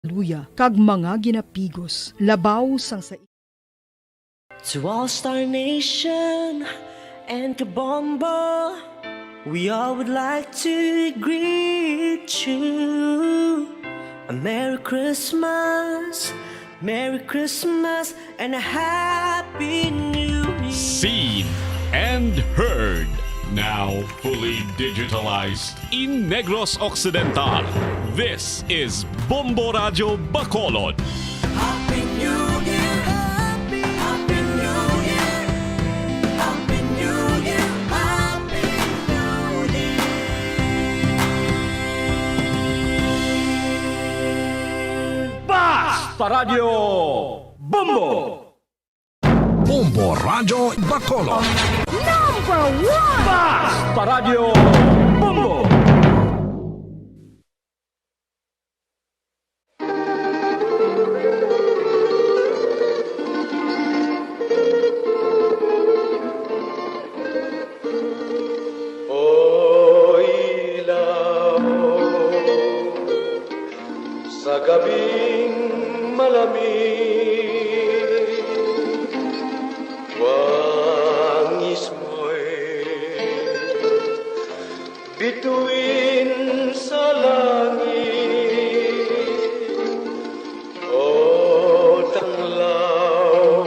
luya kag mga ginapigos labaw sang sa To All Star Nation and Kabombo, we all would like to greet you. A Merry Christmas, and a Happy New Year. Seen and heard. Now fully digitalized in Negros Occidental. This is Bombo Radio Bacolod. Happy New Year, Happy New Year, Happy New Year, Happy New Year. Basta Radio Bombo! Bombo Radio Bacolod. Basta Radio Bombo! O ilaw sa gabing malamig, wangis mo'y bituin sa langit. O tanglaw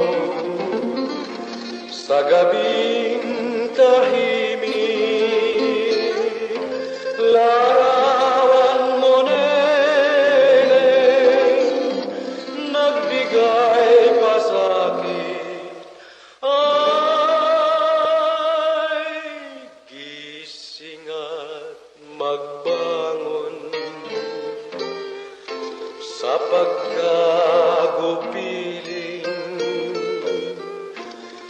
sa gabing tahimik, larawan mo nene, nagbigay pa sa'kin. Ay, gising at magbangon sa pagkagupiling,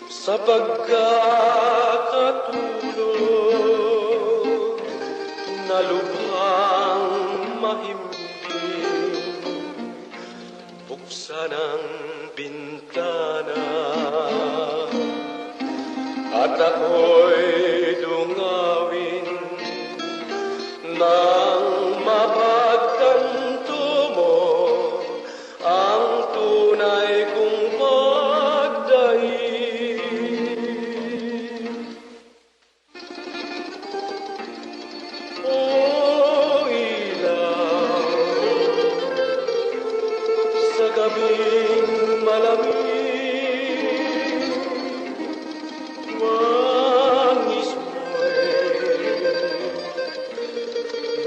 sa pagkakatulog na lubhang mahimbing. Buksan ang bintana at ako'y dungawin nang mapagtanto mo ang tunay kong pagdaig. O ilaw sa gabing malamig, wangis mo'y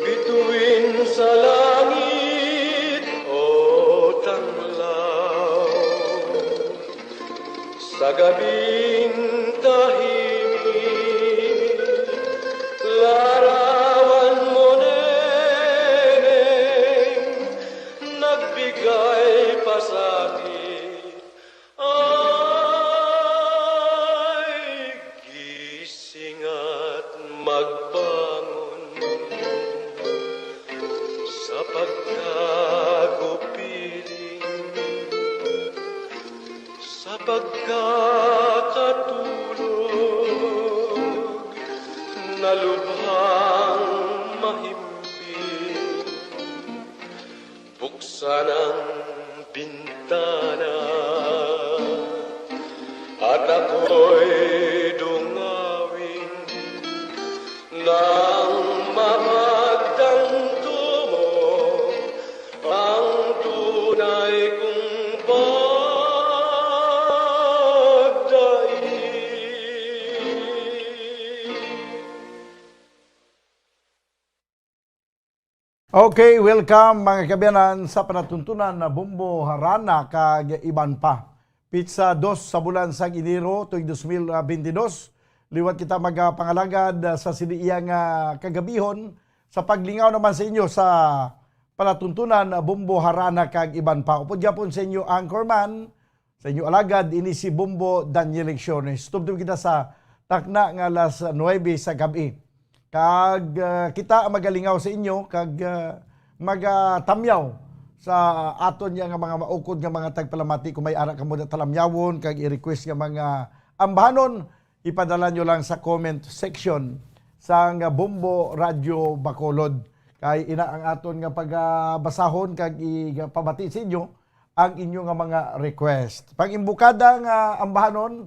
bituin sa langit. O tanglaw sa gabing tahimik, larawan mo neneng, nagbigay pa sa'kin. Ay, gising at magbangon sa pagkagupiling, sa pagkakatulog na lubhang mahimbing. Buksan ang bintana at ako'y dungawin nang mapagtanto mo ang tunay kong pagdaig. Okay, welcome mga kabiyanan sa panatuntunan na Bombo Harana kag iban pa. Pizza 2 sa bulan sa Enero tuig 2022. Liwat kita magapangalagad sa siniyang kagabihon sa paglingaw naman sa inyo sa panatuntunan na Bombo Harana kag iban pa. Upod yapon sa inyo anchorman, sa inyo alagad ini si Bombo Daniel Lecciones. Tubdum kita sa takna nga alas 9 sa gabi. Kag kita magalingaw sa inyo kag magatamyaw sa aton nga mga maukod nga mga tagpalamati kung may ara ka mo talamyawon kag i-request nga mga ambahanon, ipadala nyo lang sa comment section sa Bombo Radio Bacolod. Kay ina ang aton nga pagbasahon kag pabati sa inyo ang inyo nga mga request. Pag-imbukada nga ambahanon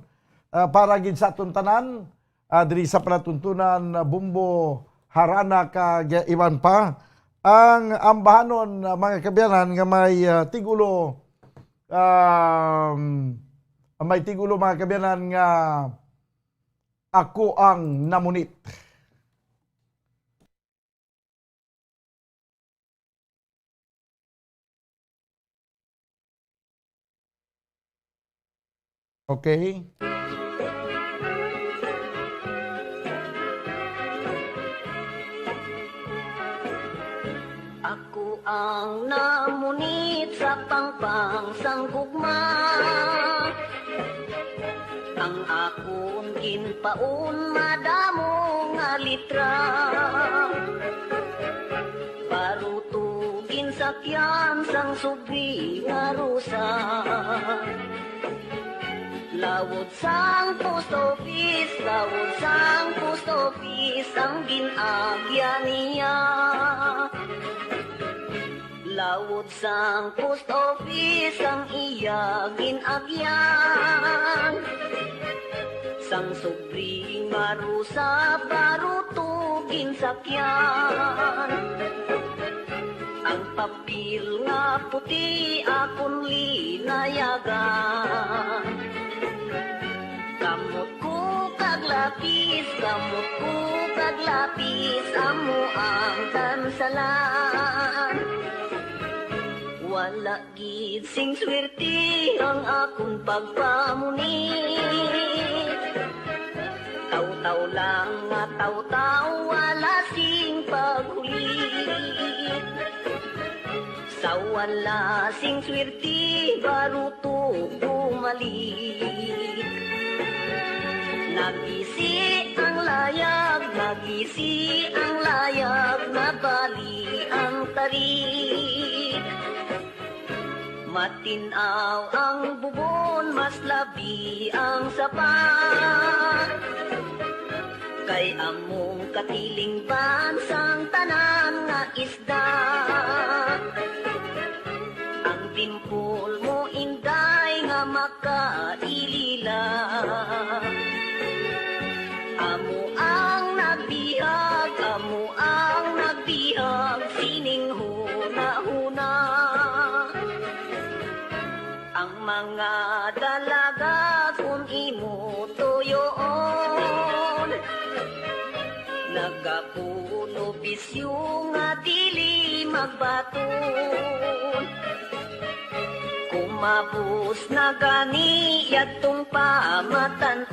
para gid sa aton tanan diri sa panatuntunan Bumbo Harana kag iban pa ang ambahanon mga kabiyanan nga may tigulo mga kabiyanan nga ako ang namunit. Okay? Ako ang namunit sa pangpang sanggugma. Ang akon ginpaon madamo nga litra. Parutugin sakyan sang subri nga rusa. Lawod sang post office, lawod sang post office ang ginagya niya. Lawod sang post office ang iya ginagyan. Sang subri nga rusa parutugin sakyan. Ang papel nga puti akon linayagan. Kamot ko kag lapis, amo ang tansalan. Wala gid sing swerte ang akong pagpamunit. Taw-taw lang nga taw-taw, wala sing paghulit. Sa wala sing swerte, baruto bumalik. Nagisi ang layag, nabali ang tarik. Matinaw ang bubon, mas labi ang sapat. Kay among katiling bansang tanan nga isda. Ang timpol mo inday nga makailila. Amo ang nagbihag, sining huna-huna. Ang mga dalaga kung imo tuyoon, nagapuno bisyo nga dili magbaton. Kumabos na gani yatong pamatanon.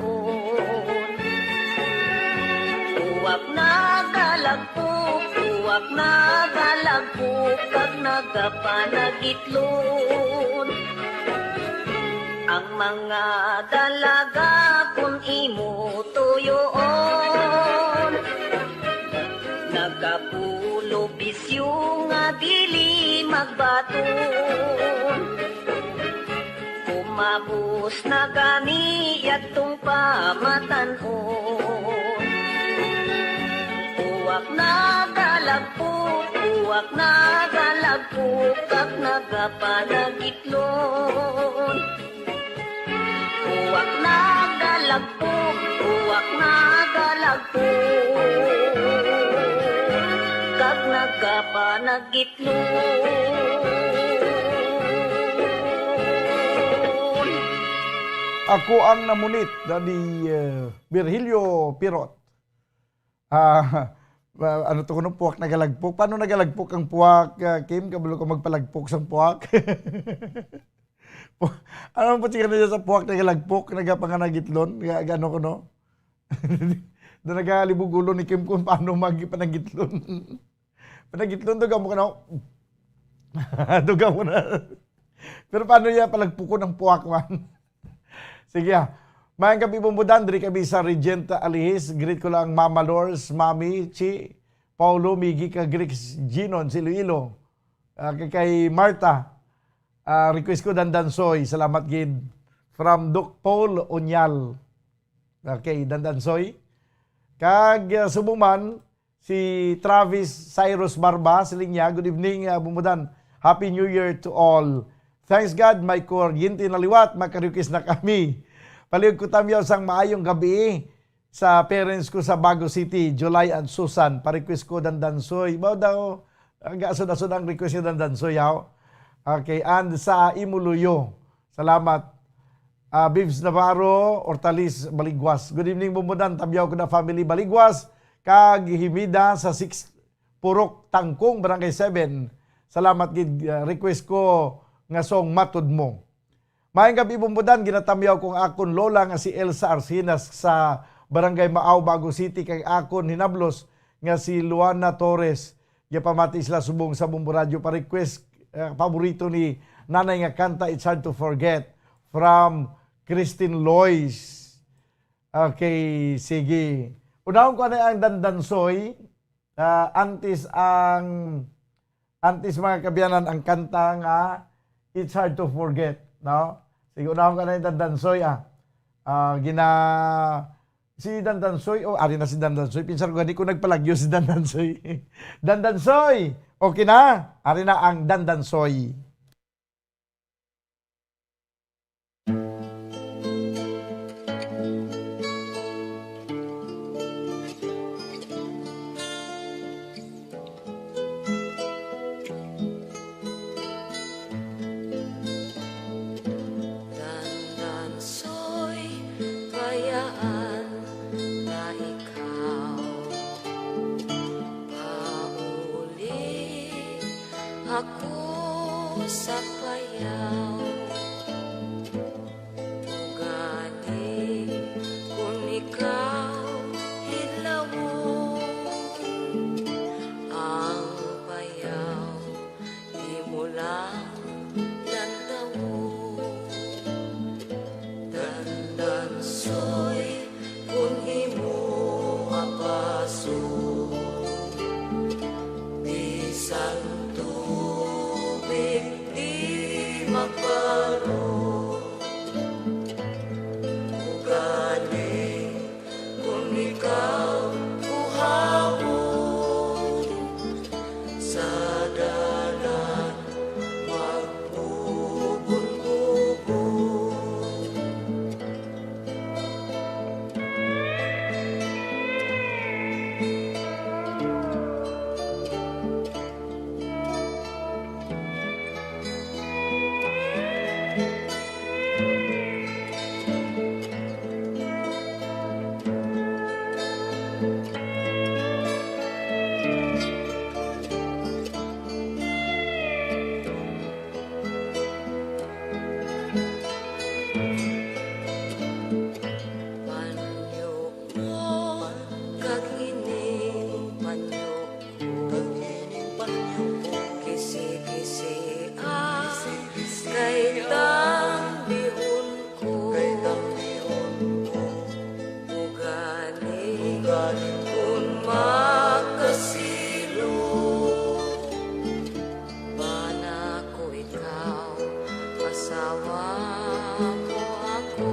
Tuwak na galagpok kag nagapanagitlon. Ang mga dalaga kung imo tuyoon, nagapulo bisyo nga dili magbaton. Kumabos na gani yatong pamatanon. Uwak na galagpok kag nagapanagitlon. Uwak na galagpok kag nagapanagitlon. Ako ang namunit ni Virgilio Pirot. Ano to kuno puwak nagalagpok? Paano nagalagpok ang puwak, Kim? Kabalo ko magpalagpok sa puwak. Ano po siya niya sa puwak nagalagpok, nagapanganagitlon? Gano ko no? Doon nagalibugulo ni Kim kung paano magpanagitlon. Panagitlon, duga mo ka no? Duga mo na. Pero paano niya palagpuko ng puwak man? Sige Mayang gabi bumbudan, diri kami sa Regenta Alihis. Greet ko lang Mama Lors, Mami, Chi, Paulo, Migi, Grix, Ginon, Siloilo. Kay Marta, request ko Dandansoy. Salamat gid. From Doc Paul Onyal. Okay, Dandansoy. Kag Subuman, Si Travis Cyrus Barba, siling niya, good evening, Bumudan. Happy New Year to all. Thanks God, may kuryente na liwat, makarikis na kami. Palihog ko tamyaw sang maayong gabi sa parents ko sa Bago City, July and Susan. Pa-request ko Dandansoy. Bao daw, asod-asod ang request ni Dandansoy. Okay, and sa Imuluyo. Salamat. Bibs Navarro, Ortalis, Baligwas. Good evening, Bumudan. Tamyaw ko na family Baligwas. Kag Himida sa 6 Purok Tangkong, Barangay 7. Salamat gid request ko nga song Matud Mo. Maayong gabi Bumudan, ginatamyaw kong akon lola nga si Elsa Arsinas sa Barangay Maaw, Bago City, kay akon hinablos nga si Luana Torres. Gipamati sila subong sa Bumbo Radio pa request paborito ni nanay nga kanta It's Hard to Forget from Christine Lois. Okay, sige. Unahon ko na ang Dandansoy, antis mga kabiyanan ang kanta nga It's Hard to Forget, no? Sige, unahon ko na yung Dandansoy, si Dandansoy, ari na si Dandansoy, pinsan ko, hindi ko nagpalagyo si Dandansoy. Dandansoy, okay na? Ari na ang Dandansoy. Dandansoy, bayaan na ikaw pauli ako sa payaw. Ugali kung ikaw hilawon ang payaw, di mo lang lantawon. Dandansoy, kung imo apaso, bisan tubig di maparo. Ugali, kung ikaw uhabon, sa dalan magbubon-bubon. Panyo mo, kagining panyo ko, kisi-kisi kay tambihon ko, ugali kung makasilo, bana ko ikaw, asawa mo ako.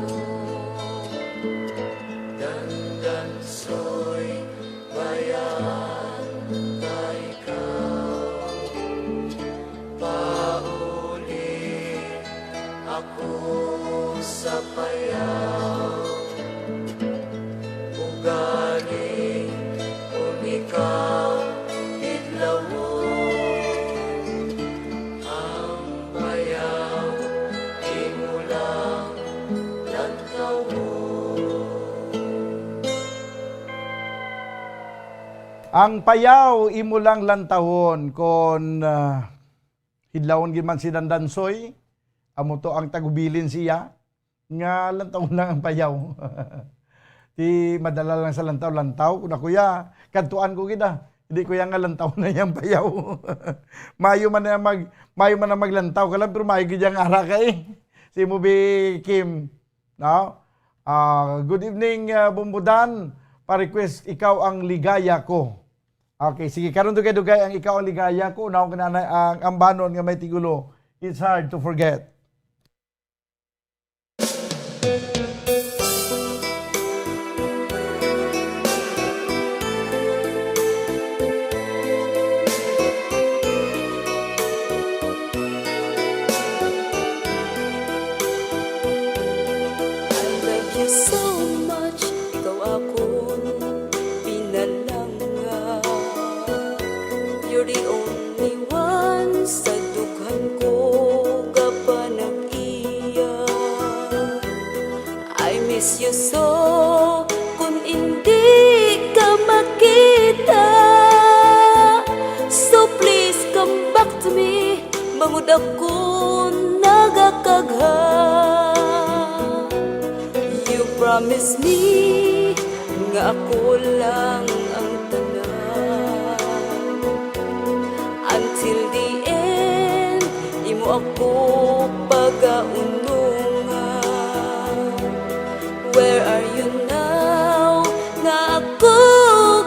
Dandansoy, bayan na ikaw, pauli ako sa payaw. Ugali kung ikaw idlawon, ang payaw di mo lang lantawon. Ang payaw, imo lang lantahon, kon hidlawon giman si Dandansoy, amo to ang tagubilin siya, nga lantahon lang ang payaw. Ti madala lang sa lantaw, kuna kuya, kantuan ko kita, hindi kuya nga lantaw na yang payaw. mayo man na maglantaw ka lang, pero mayo gid yang ara ka eh. Si Mubi Kim, no? Good evening, Bumbudan. Pa-request, ikaw ang ligaya ko. Okay, sige, karon dugay-dugay ang ikaw ang ligaya ko. Unaw ka na ang ambanon nga may tigulo. It's Hard to Forget. you so much. Ikaw akong pinalanga. You're the only one sa dughan ko gapa nag-iya. I miss you so kung hindi ka makita. So please come back to me. Bangod ako nagakagha. You promise me nga ako lang ang tanan. Until the end, imo ako pagaunungan. Where are you now? Nga ako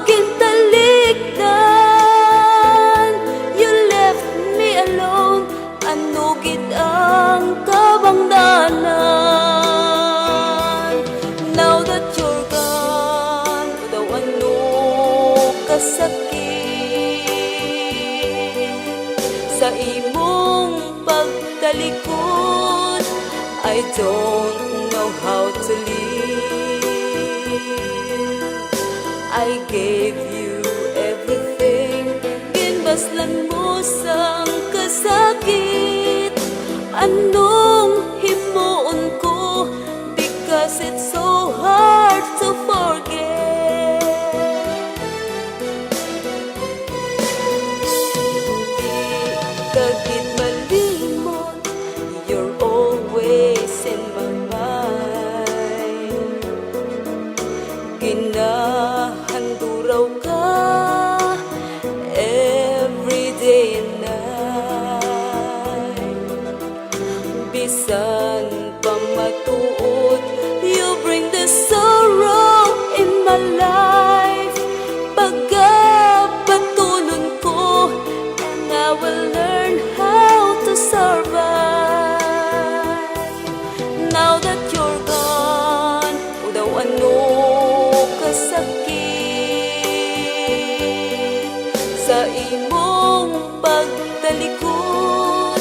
kintalikdan. You left me alone. Ano gid ang kabangdanan? Now that you're gone, daw ano kasakit sa imong pagtalikod. I don't know how to live. I gave you everything, ginbaslan mo sang kasakit. Anong himuon ko, because it's so hard to forget. Di kagid malimot, you're always in my mind. Ginahanduraw ka every day and night. Bisan pa matuod, you bring the sorrow in my life. Pagkapatulon ko, and I will learn how to survive. Now that you're gone, daw ano kasakit sa imong pagtalikod.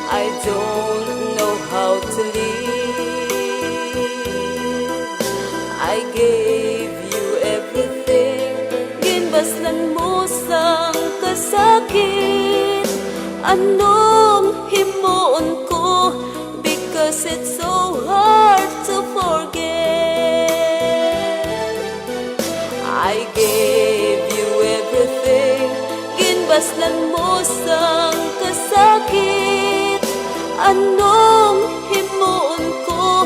I don't know how to live. I gave you everything, ginbaslan mo sang kasakit. Anong himuon ko, because it's so hard to forget. I gave you everything, ginbaslan mo sang kasakit. Anong himuon ko,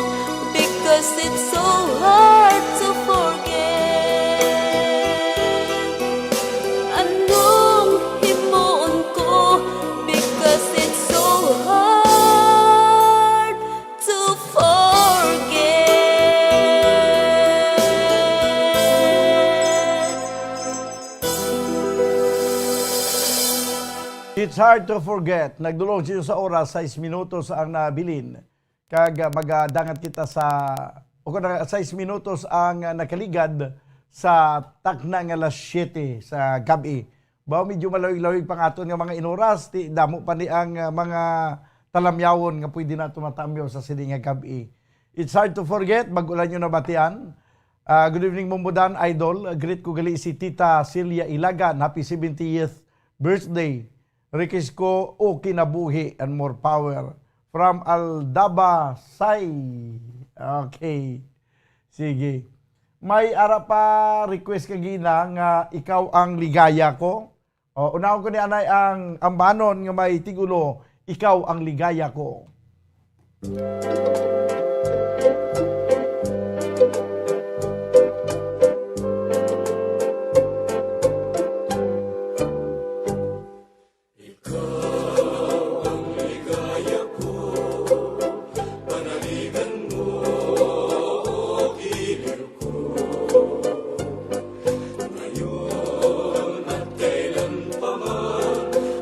because it's so hard to forget. Anong himuon ko, because it's so hard to forget. It's hard to forget. Nagdulong siya sa oras, 6 minutos ang nabilin. Kag magadangat kita sa, o kung 6 minutos ang nakaligad sa takna nga alas 7 sa gabi. Ba medyo malawig-lawig pang aton nga mga inuras, ti damo pa ni ang mga talamyawon nga pwede na tumatamyo sa sini nga gabi. It's hard to forget, bagulan nyo na batian. Good evening, Mumbudan Idol. Greet ko gali si Tita Celia Ilagan. Happy 70th birthday. Request ko, o kinabuhi and more power. From Aldaba, Say. Okay. Sige. May ara pa request kagina nga ikaw ang ligaya ko. O, unahon ko ni anay ang ambanon nga may tigulo, ikaw ang ligaya ko.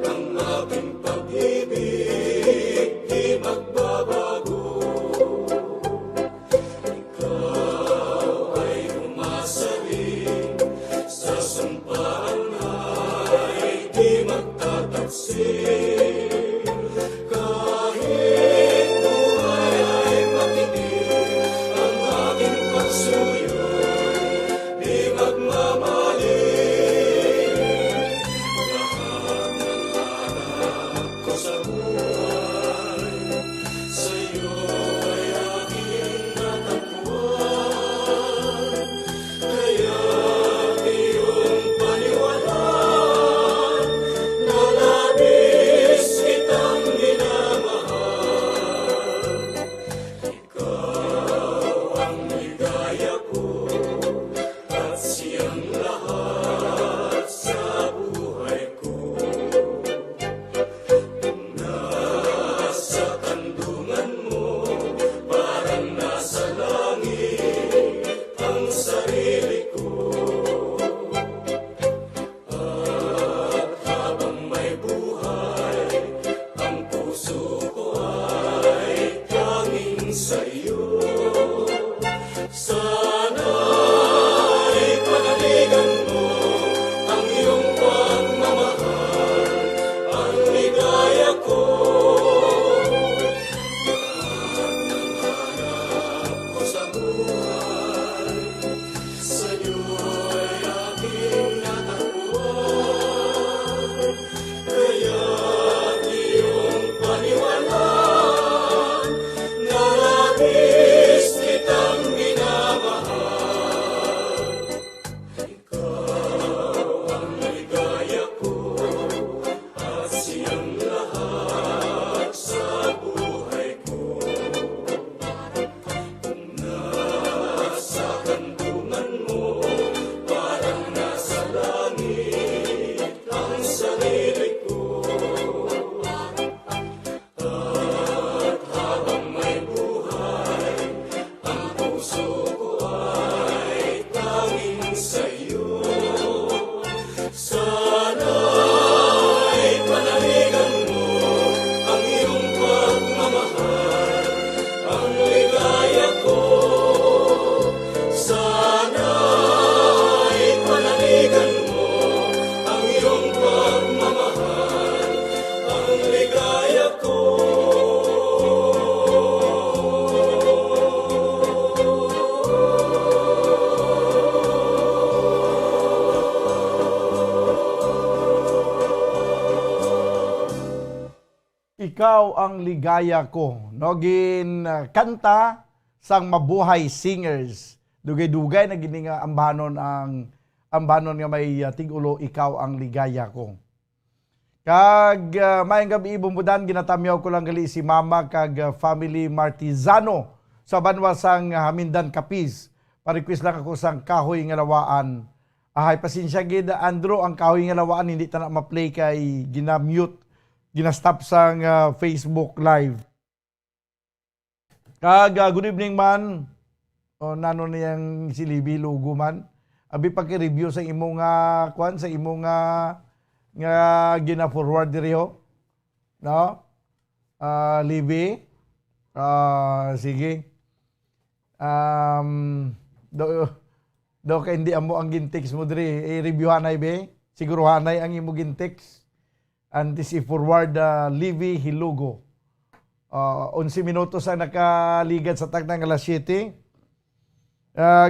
Ang aking pag-ibig di magbabago. Ikaw ang ligaya ko. No, kanta sang Mabuhay Singers. Dugay-dugay na gini nga ambanon nga may tigulo, ikaw ang ligaya ko. Kag maayong gabi bumbudan, ginatamyaw ko lang gali si Mama kag family Martizano sa banwa sang Hamindan Capiz. Pa-request lang ako sang kahoy nga lawaan. Ahay, pasensya gid Andrew, ang kahoy nga lawaan hindi ta na ma-play kay ginamute, ginastop sang Facebook Live. Kag good evening man. O nano niyang si Libby Lugo man. Abi paki-review sa imong kwan sa imong nga gina-forward diriho. No? Libby. Sige. Do ka hindi amo ang gintext mo diri. I-review hanay be. Siguro hanay ang imo gintext. And this is forward Libby Hilugo. 11 minutos ang nakaligad sa tagnang alas 7.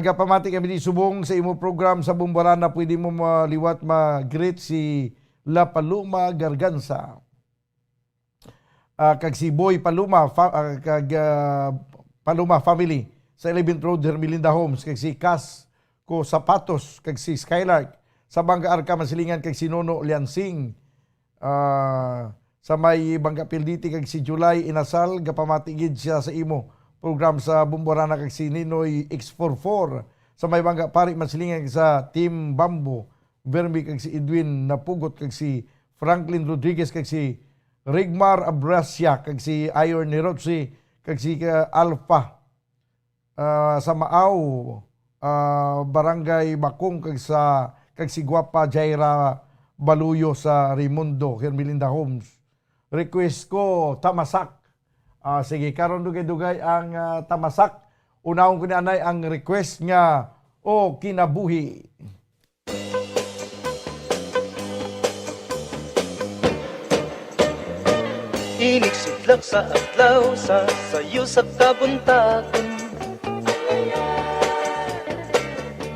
Gapamati kami di subong sa imo program sa Bumbarana. Pwede mo maliwat mag-greet si La Paluma Garganza. Kag si Boy Paluma, Paluma family sa 11th Road, Hermelinda Homes. Kag si Cas Ko Sapatos, kag si Skylark sa Bangka Arca Masilingan, kag si Nono Liansing. Sa may Bangka Pilditi, kag si July Inasal, gapamatigid siya sa imo program sa Bumbarana, kag si Ninoy X44 sa may Bangka Pari Masilingan, kag sa Team Bambo Vermi, kag si Edwin Napugot, kag si Franklin Rodriguez, kag si Rigmar Abrasya, kag si Ayor Nirotsi, kag si Alpha sa Maaw, Barangay Bakong, kag si Guapa Jaira Baluyo sa Raimundo, Hermelinda Homes. Request ko, Tamasak. Sige, karon dugay-dugay ang Tamasak. Unahon ko ni anay ang request nga, O Kinabuhi. Iniksidlak sa adlaw sa sayo sa kabuntagon.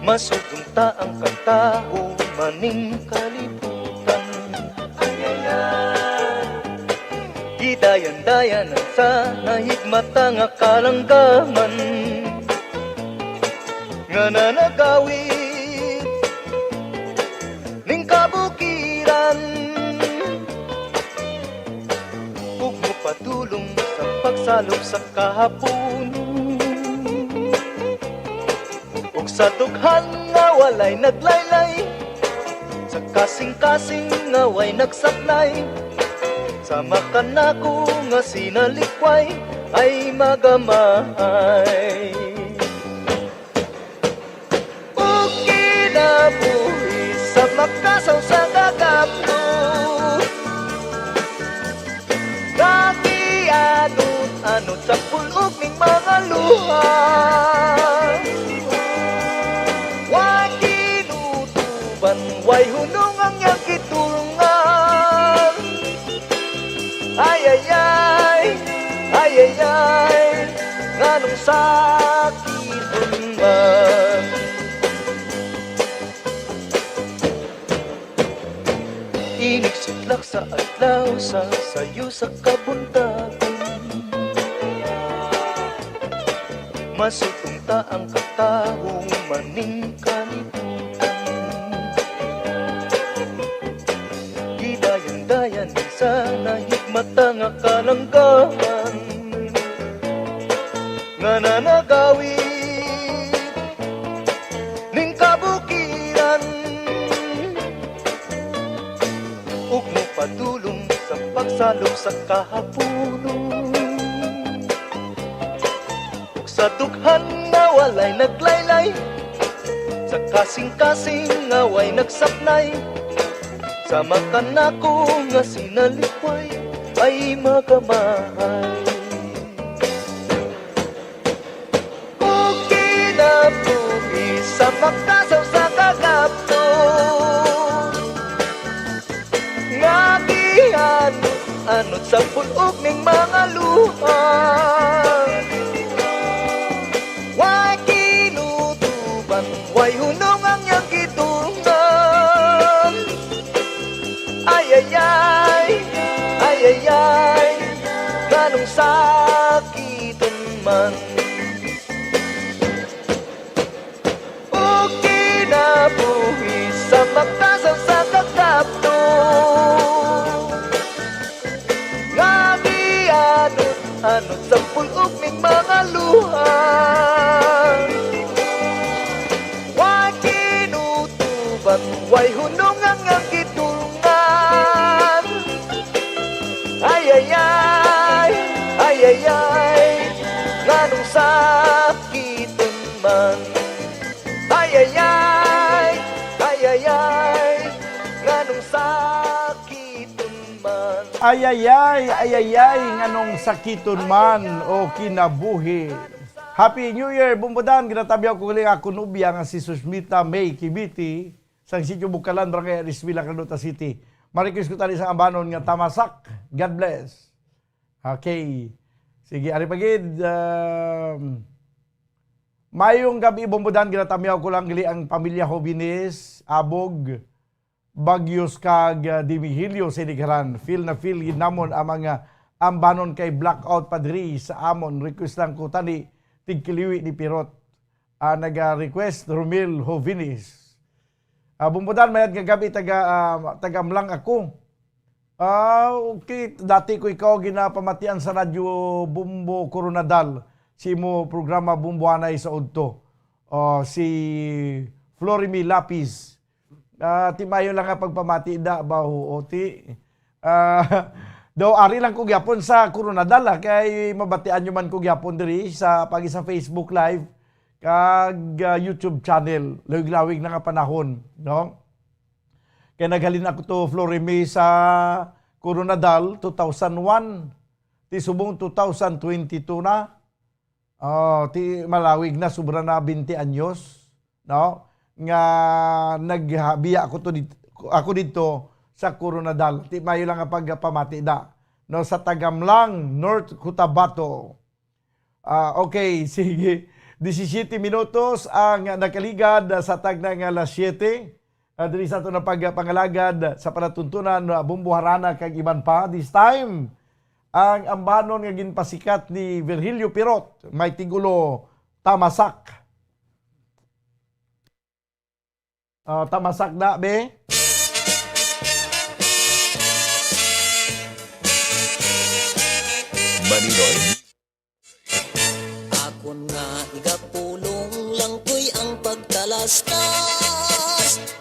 Masupunta ang kataho maning kalibutan. Gidayan-dayan sa nahigmata nga kalanggaman, nga nanagawid ning kabukiran. Ug patulong sa pagsalop sa kahapon, ug sa dughan nga walay naglaylay, sa kasing-kasing nga way nagsaklay. Sama ka nako nga sinalikway ay magamay. Ug kinabuhi sa makasaw sa gagapno, anot sa pulog ning mga luha. Way kinutuban, way hunong ang iyang kitulungan. Ay, ay, ay, ay, ay, ay, nganong sakit man. Iniksidlak sa adlaw sa sayo sa kabuntagon, masupunta ang katahong maning kalibutan. Gidayan-dayan sa nahigmata nga kalanggaman, nga nanagawid ning kabukiran. Ug mo padulong sa pagsalop sa kahapunon, sa dughan nga walay naglaylay, sa kasing-kasing nga way nagsapnay. Sama ka nako nga sinalikway ay magamay. Ug kinabuhi sa makasaw sa kagapto, nga gianot sa pulog ning mga luha. Way hunong ang iyang kitulungan. Ay, ay, ay, ay, ay, ay, man. O kinabuhi sa magtasan sa kakapto, ngani anot sa pulog ning mga luha. Wa kinutuban, way hunong ang gitulungan. Ay ay ay, ay ay ay, nganong sakiton man. Ay ay ay, ay ay ay, nganong sakiton man. Ay, nganong sakiton man o kinabuhi. Happy New Year, Bumbudan. Ginatabiyaw ko ulit ako nubya nga si Susmita May Kibiti sa sitio Bukalan, Barangay Arisvilla, Carlota City. Marikis ko tali sa ambanon nga tamasak. God bless. Okay. Sige, ari pagid. Mayong gabi, Bumbudan. Ginatabiyaw ko lang gali ang pamilya Hobinis, Abog, Bagyos kag Dimihilio sa Inigaran. Feel na feel ginamon ang mga ambanon kay blackout padri sa amon. Request lang ko tani tigkiliwi ni Pirot. Naga-request Romil Hovinis. Bumbudan mayad kagabi tagamlang ako. Okay, dati ko ikaw ginapamatian sa radyo Bumbo Coronadal. Si mo programa Bumbuanay sa Udto. Si Florimi Lapis. Timayo lang nga pagpamati da baho oti. Daw ari lang ko gyapon sa Coronadal kay mabatian nyo man ko gyapon diri sa pagi sa Facebook Live kag YouTube channel. Lawig-lawig na nga panahon, no? Kaya naghalin ako to Florime sa Coronadal 2001. Ti subong 2022 na. Ti malawig na sobra na 20 anyos, no? Nga nagbiya ako dito sa Coronadal. Ti mayo lang nga pagpamati da. No, sa Tagamlang, North Cotabato. Okay, sige. 17 minutos ang nakaligad sa tag ng alas 7. Dili sa ito na pagpangalagad sa panatuntunan Bumbo Harana kag iban pa. This time, ang ambanon nga ginpasikat ni Virgilio Pirot, may tigulo tamasak. Tamasak na, be? Maniloy. Akon nga igapulong lang ko'y ang pagtalastas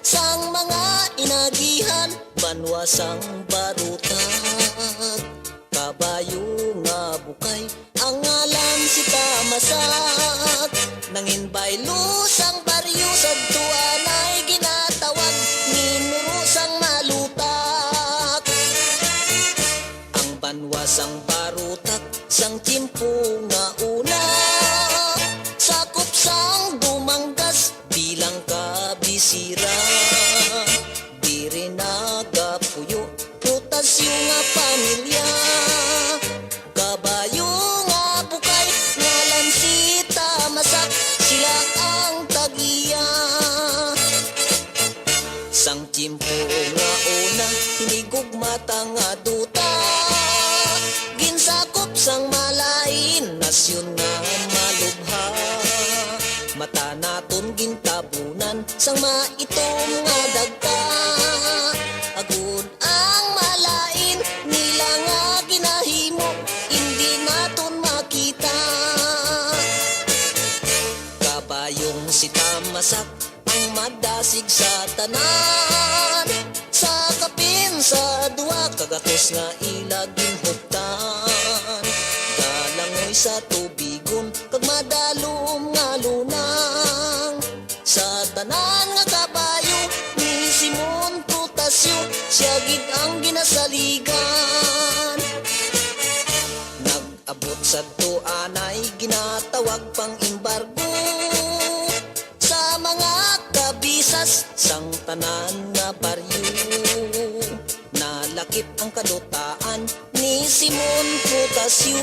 sang mga inagihan, banwasang barutan. Kabayo nga bukay, ang ngalan si Tamasak. Nangin baylus ang baryo sa tuwan ay ginatawag, minurusang malutak. Ang banwasang barutak, sang timpo nga una, sakop sang dumanggas bilang kabisira. Di rin nagapuyo, rotasyon nga pamilya. Kabayo nga bukay, ngalan si Tamasak, sila ang tagiya. Sang timpo nga una, hinigugmata nga duta, ginsakop sang malain, nasyon nga malubha. Mata naton gintabunan, sang maitom nga dagka. Agud ang malain, nila nga ginahimo, hindi naton makita. Kabayong si Tamasak, ang madasig sa tanan. Sa kapin sa duwa, kagatos nga ilaging hugtan. Galangoy sa tubigon, kag madalom nga lunang. Sa tanan nga kabayo, ni Simon Prutasyo, siya gid ang ginasaligan. Nag-abot sa tuanay, ginatawag pang embargo. Sa mga kabisas, sang tanan nga baryo. Nalakip ang kadutaan ni Simon Prutasyo.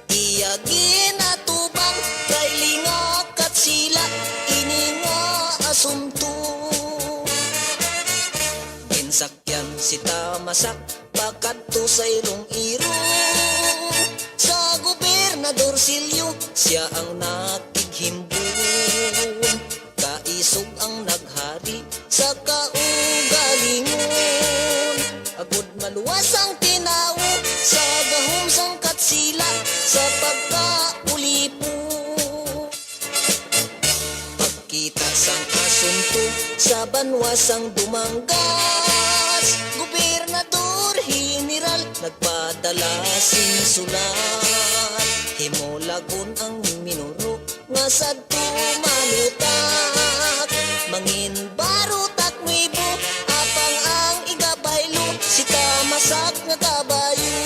Iya ginatubang kay lingak at sila, ini nga asunto. Ginsakyan si Tamasak, bakat to sa irong iro. Sa gobernador konsilyo, siya ang nakighimbon. Kaisog ang naghari sa kaugalingon. Agud maluwas ang tinawo sa gahom sang katsila sa pagkaulipo. Pagkita sang asunto sa banwasang dumanggas, gobernador general nagpadala sing sulat. Himolagon ang minuro nga sadto malutak, mangin barutak mibo apang ang igabaylo si tamasak nga kabayo.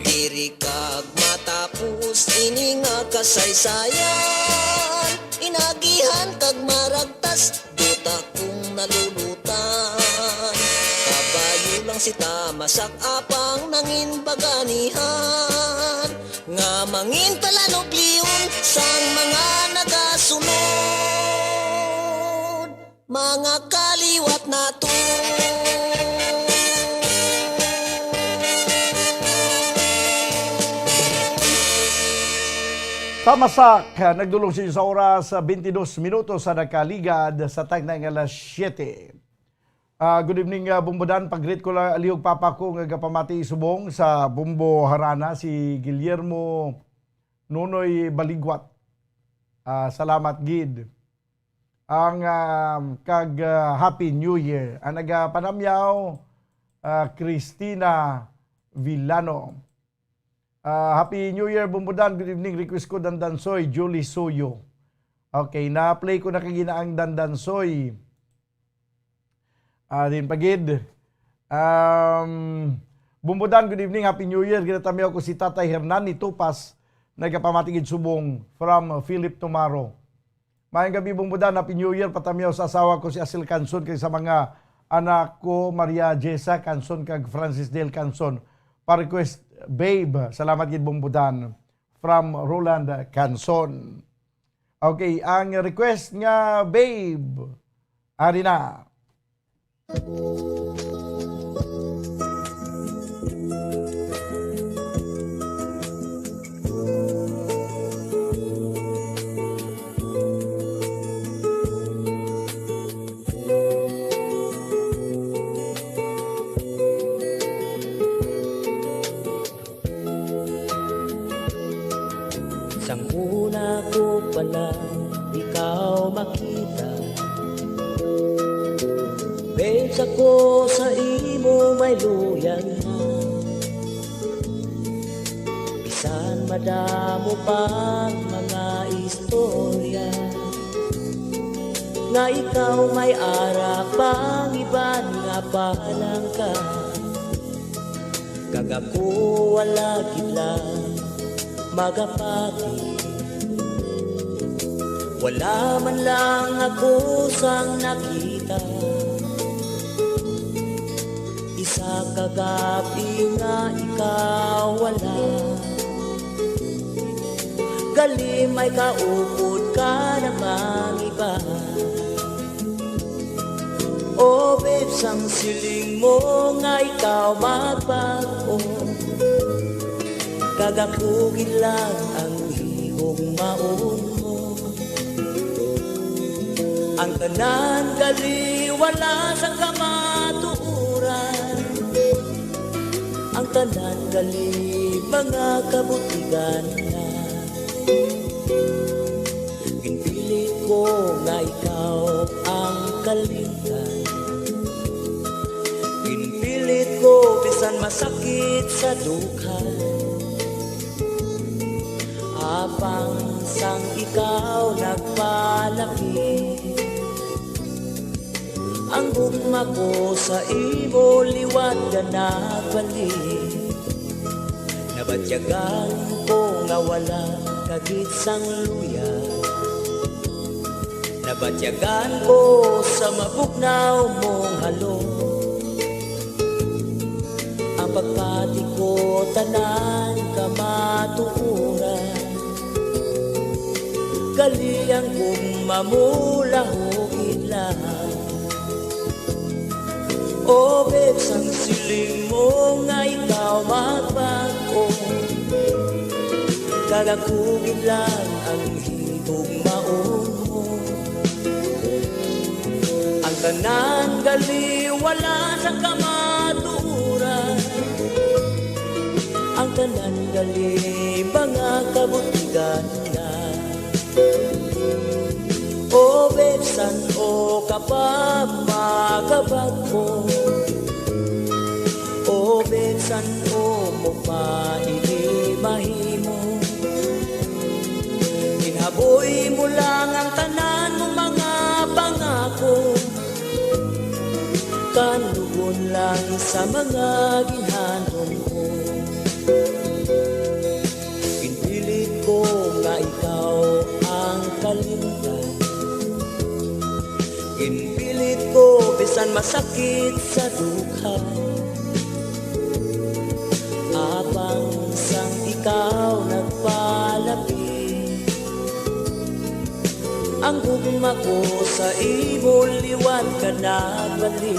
Diri kag matapos ini nga kasaysayan, inagihan kag maragtas duta kung nalulutan. Kabayo lang si tamasak apang nangin baganihan, nga mangin palanobliyon sang mga nagasunod, mga kaliwat nato. Tamasak, nagdulong siya sa oras 22 minutos sa nakaligad sa tag na alas 7. Good evening, Bumbodan. Pag-greet ko lang aliyog papa ko nga pamati subong sa Bumbo Harana, si Guillermo Nonoy Baligwat. Salamat, Gid. Ang Happy New Year. Ang nagapanamyaw, Cristina Villano. Happy New Year, Bumbodan. Good evening. Request ko Dandansoy, Julie Soyo. Okay, na-play ko na kagina ang Dandansoy. Din pagid. Bumbodan, good evening. Happy New Year. Ginatamiyaw ko si Tatay Hernani Tupas, nagkapamatigid subong from Philip Tomaro. Mayang gabi, Bumbodan. Happy New Year. Patamiyaw sa asawa ko si Asil Canson kay sa mga anak ko, Maria Jessa Canson kag Francis Del Canson. Pa-request, Babe, salamat gid Bumbodan from Roland Canson. Okay, ang request nga Babe, ari na. Sang una ko pala ikaw makita, babes ako sa imo may luyan na. Bisan madamo pang mga istorya, nga ikaw may ara pang iban nga palang ka. Kagako wala lang magapati, wala man lang ako sang nakita. Isa kagabi nga ikaw wala, gali may kaupod ka namang iba. Oh babes, ang siling mo nga ikaw magbago, kagakugin lang ang ihong maon mo. Ang tanan gali wala sa kamatuuran, ang tanan gali mga kabutigan na. Ginpilit ko nga ikaw ang kalingan, ginpilit ko bisan masakit sa dukhan. Apang sang ikaw nagpalaki, ang gugma ko sa imo liwat ka nagbalik. Nabatyagan ko nga wala kagit sang luya, nabatyagan ko sa mabugnaw mong halo. Ang pagpati ko tanan kamatuuran, kaliang kong mamulahugin lang. O babes, ang siling mo nga ikaw magbago, Kagakugin lang ang higugmaon mo. Ang tanan gali wala sa kamaturan. Ang tanan gali mga kabutigan na. O besan o kapapagabag mo. O besan o mo pa mahimo. Inhaboy mo lang ang tanan mo mga pangako. Kanugon lang sa mga ginhanon ko. Pinilit ko nga ikaw ang kalimtan. Pinilit ko bisan masakit sa dukha. Abang sang ikaw nagpalapit. Ang gugma ko sa imo liwan ka nagbalik.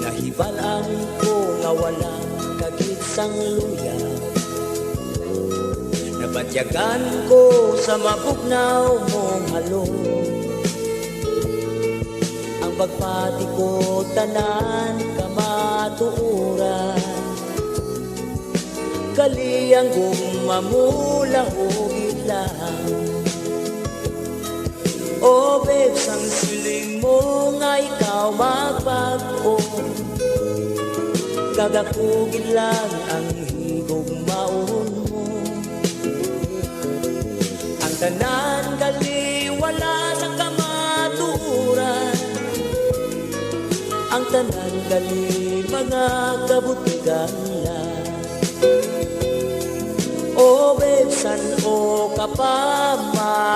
Nahibalaan ko nga wala kagitsang luya. Nabatyagan ko sa mabugnaw mong halong. Ang pagpati ko tanan kamatuuran. Kaliyang gumamula o ilang. O babes, ang siling mo nga ikaw magbago. Gagakugin lang ang higugmaon mo. Ang tanan gali wala sa kamaturan. Ang tanan gali mga kabutigan lang. O besan o kapamagabako.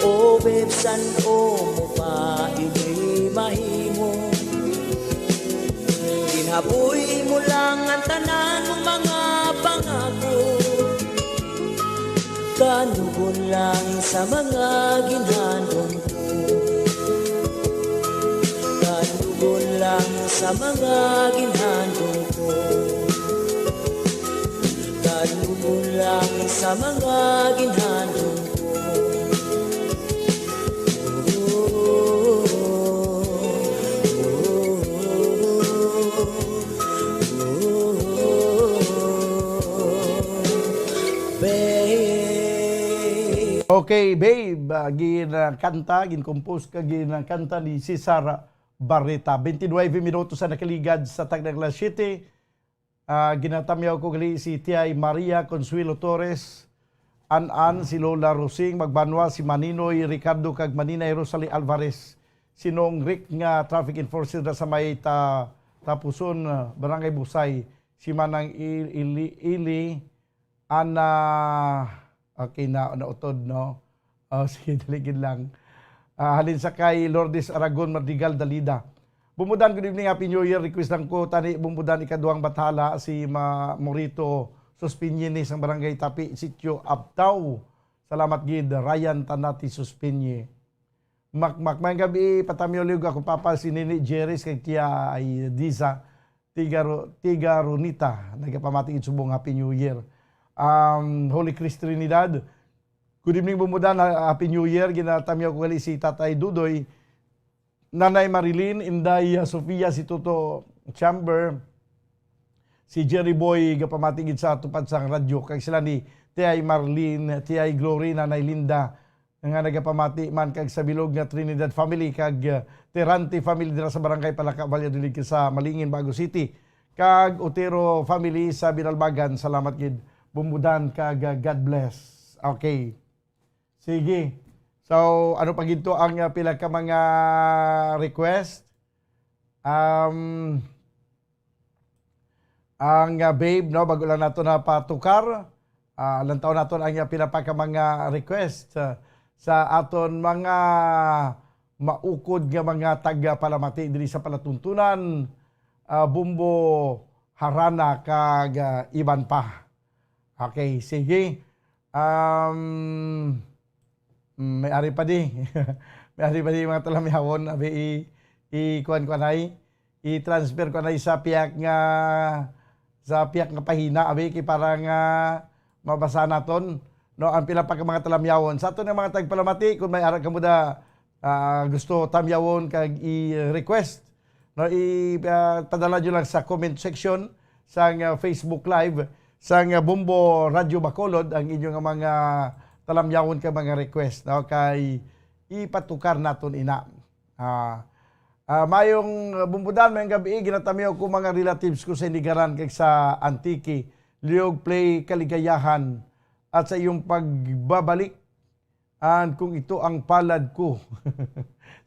O besan o mo pa mahimo. Ginaboy mo lang ang tanan mo mga pangako. Kanugon lang sa mga ginhanon ko. Kanugon lang sa mga ginhanon ko. Kanugon lang sa mga ginhanon ko. Okay, babe, ginakanta, gincompose ka, ginakanta ni Cesar Barreta. 29 minutos sa nakaligad sa Tagdagla City. Ginatamyaw ko gali si Tiay Maria Consuelo Torres, An-An, si Lola Rosing, Magbanwa, si Maninoy Ricardo, kag Maninay Rosalie Alvarez. Sinong Rick nga traffic enforcer na sa may Tapuson, Barangay Busay. Si Manang Ili, Ana... Okay, nautod, no? Sige, daligid lang. Halin sa kay Lourdes Aragon, Mardigal, Dalida. Bumudan, good evening, Happy New Year. Request lang ko, tani, bumudan ikaduang bathala, si Morito Suspinye sa Barangay Tapi, Sitio Abtaw. Salamat, gid. Ryan Tanati Suspinye. May gabi, patamyoliog ako, papa, si Nini Jerry's, kay Tia ay Diza, Tiga Runita. Nagpamatingin subong Happy New Year. Holy Christ Trinidad. Good evening, bumudan. Happy New Year. Ginatamyaw ko gali si Tatay Dudoy, Nanay Marilyn, Inday Sofia, si Toto Chamber, si Jerry Boy, gapamatigid sa tupad sang radyo. Kag sila ni Tiay Marlene, Tiay Glory, Nanay Linda, nga nagapamati man kag sa bilog nga Trinidad family, kag Terante family dira sa Barangay Palaka, Valladolid sa Malingin, Bago City. Kag Otero family sa Binalbagan. Salamat gid. Bumudan kag God bless. Okay. Sige. So, ano pa ginto ang pila ka mga request? Ang babe, no, bago lang nato na patukar. Lantaw nato ang pila pa ka mga request sa aton mga maukod nga mga taga-palamati diri sa palatuntunan, Bumbo, Harana kag iban pa. Okay, sige. May ari pa di. May ari pa di mga talamihawon. I-kuhan ko na i-transfer ko na sa piyak nga sa piyak nga pahina abi kay parang mabasa naton no ang pinapaka mga talamyawon sa aton nga mga tagpalamati kung may ara kamo da gusto tamyawon kag i-request no padala nyo lang sa comment section sa Facebook Live sa Bumbo Radio Bacolod ang inyong mga talamyawon ka mga request no kay ipatukar naton ina. Mayong bumbudan mayong gabi ginatamiw ko mga relatives ko sa Inigaran kag sa Antique liog play kaligayahan at sa iyong pagbabalik and kung ito ang palad ko.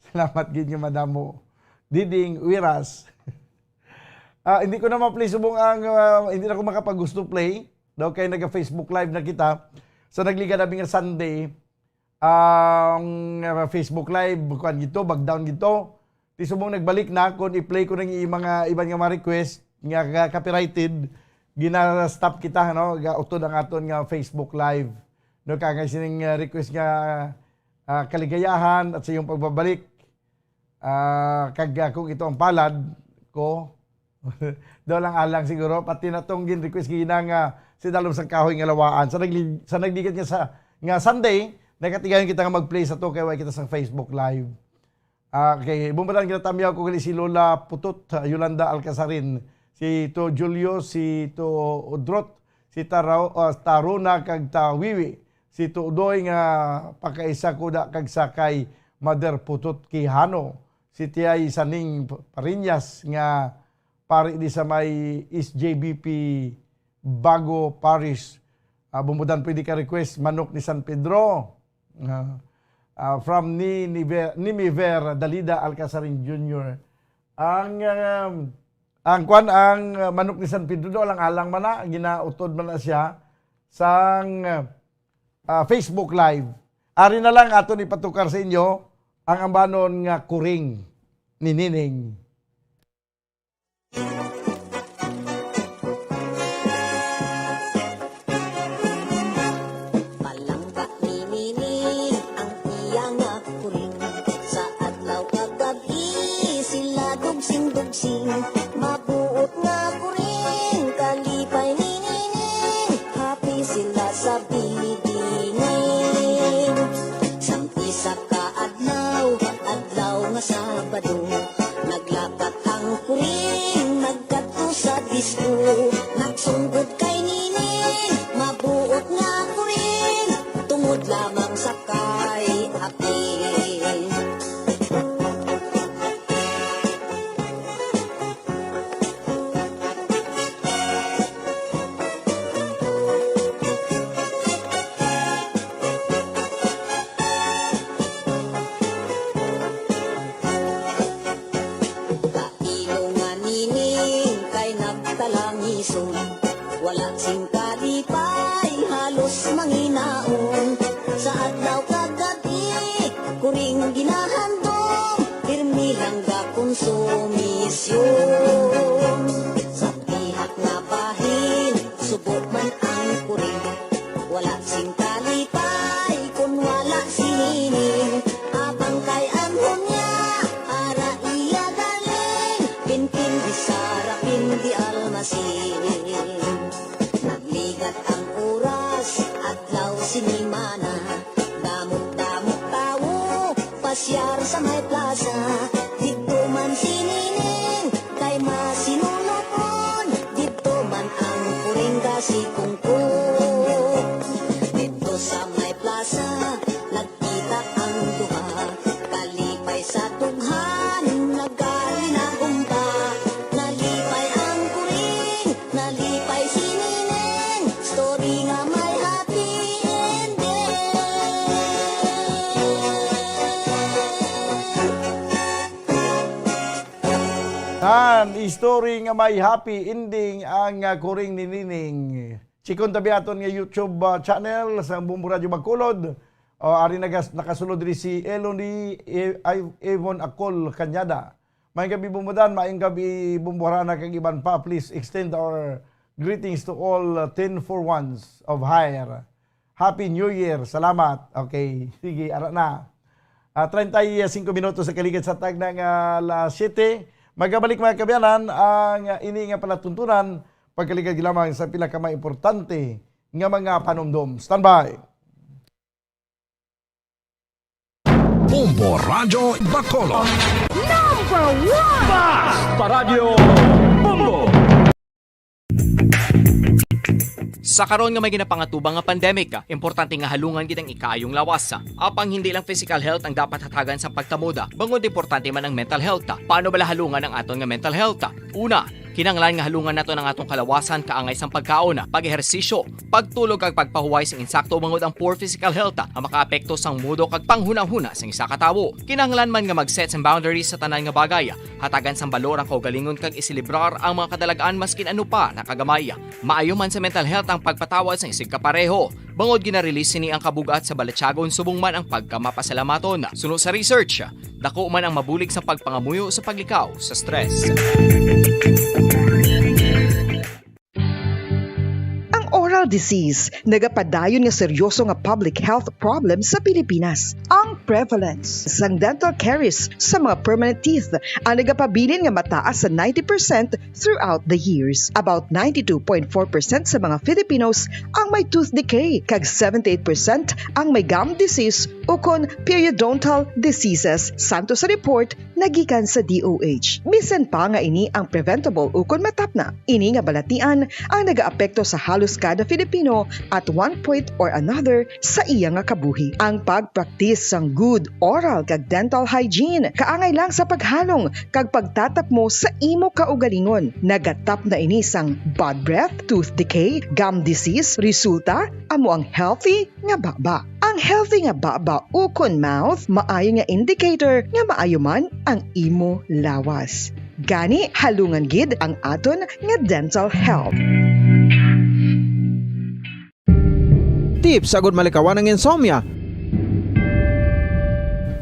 Salamat gid nga madamo Diding Wiras. Hindi ko na ma-play subong ang hindi na ko makapag-gusto play daw kay naga-Facebook live na kita sa nagliga nabi nga Sunday ang Facebook live kuan gito bagdown gito di subong nagbalik na kun i-play ko nang mga iban nga mga request nga copyrighted gina-stop kita no gautod ang aton nga Facebook live no kagay sining request nga kaligayahan at sa iyong pagbabalik kag kung ito ang palad ko daw lang alang siguro pati na tong gin request gina nga si dalom sa kahoy nga lawaan sa nagligat nga Sunday nakatigayon kita nga mag-play sa to kay way kita sa Facebook live. Okay, bumbadan kita tamyaw ko gali si Lola Putot, Yolanda Alcasarin, si to Julio, si to Udrot, si Taruna kag Tawiwi, si to Udoy nga pakaisa ko da kag sakay Mother Putot Kihano, si Tiyay Saning Parinyas nga pari di sa may East JBP Bago Parish. Bumbudan pwede ka request Manok ni San Pedro. From Nimiver Dalida Alcasarin Jr. Ang Manok ni San Pedro do alang man ginautod man na siya sa Facebook live. Ari na lang aton ipatukar sa inyo ang ambanon nga kuring ni Nining. Dugsing, mabuot nga kuring kalipay ni Nining, happy sila sa bidingin. Sampi sa kaadlaw, adlaw nga Sabado, naglakat ang kuring, nagkato sa disco, nagsunggod kay Nining, mabuot nga kuring, tungod lamang sa kay akin. Wala sing kalipay, halos manginaon. Sa adlaw kagabi, kuring ginahandom, pirmi lang ga konsumisyon. Sa pihak nga bahin, subok man ang kuring. Wala sing kalipay, kung wala si Nining. Abang kay anhon niya, ara iya galing. Pinpin di Sara, pin di Almasin. Nagligat ang oras, adlaw sinimana, damot-damot tawo, pasyar sa may plaza, dito man si Nining, kay masinunokon, dito man ang kuring kasi kungkong. Dito sa may plaza, nagkita ang duha, kalipay sa tughan, naggali na gumba, nalipay ang kuring, nalipay si Nining, story nga may happy ending. Story nga may happy ending ang kuring ni Nining. Chikon tabi aton nga YouTube channel sa Bumbo Radio Bacolod. Ari nakasulod rin si Eloni Evon Akol Kanyada. May gabi bumudan, maing gabi bumbuharana kag iban pa. Please extend our greetings to all 10-for-1s of hire. Happy New Year. Salamat. Okay, sige, ara na. 35 minutos sa kaligid sa tag ng alas 7. Magabalik mga kabyanan ang ini nga palatuntunan pagkaligad lamang sa pila ka mga importante nga mga panumdum. Standby. Bombo Radio Bacolod. Basta Radio Bombo. Sa karon nga may ginapangatubang nga pandemic, importante nga halungan gid ang ikaayong lawas. Apang hindi lang physical health ang dapat hatagan sa pagtamuda, bangod importante man ang mental health. Paano bala halungan ang aton nga mental health? Una, kinanglan nga halungan nato ng atong kalawasan kaangay sang pagkaon, pag-ehersisyo, pagtulog kag pagpahuway sang insakto bangod ang poor physical health ang makaapekto sang mudo kag panghunahuna sang isa ka tawo. Kinanglan man nga mag-set sang boundaries sa tanan nga bagay, hatagan sang balor ang kaugalingon kag isilibrar ang mga kadalagaan maskin ano pa nakagamay. Maayo man sa mental health ang pagpatawad sang isig kapareho. Bangod gina-release ni ang kabugat sa balatsagon subong man ang pagkamapasalamaton. Suno sa research, dako man ang mabulig sa pagpangamuyo sa paglikaw sa stress. Oral disease, nagapadayon nga seryoso nga public health problem sa Pilipinas. Ang prevalence sang dental caries sa mga permanent teeth ang nagapabilin nga mataas sa 90% throughout the years. About 92.4% sa mga Filipinos ang may tooth decay, kag 78% ang may gum disease o kon periodontal diseases. Santo sa report nagikan sa DOH. Bisan pa nga ini ang preventable o kon matapna. Ini nga balatian ang nagaapekto sa halos kada Filipino at one point or another sa iya nga kabuhi. Ang pagpraktis sang good oral kag dental hygiene kaangay lang sa paghalong kag pagtatap mo sa imo kaugalingon. Nagatap na ini sang bad breath, tooth decay, gum disease, resulta amo ang healthy nga baba. Ang healthy nga baba ukon mouth maayo nga indicator nga maayo man ang imo lawas. Gani halungan gid ang aton nga dental health. Tips agud malikawan ng insomnia.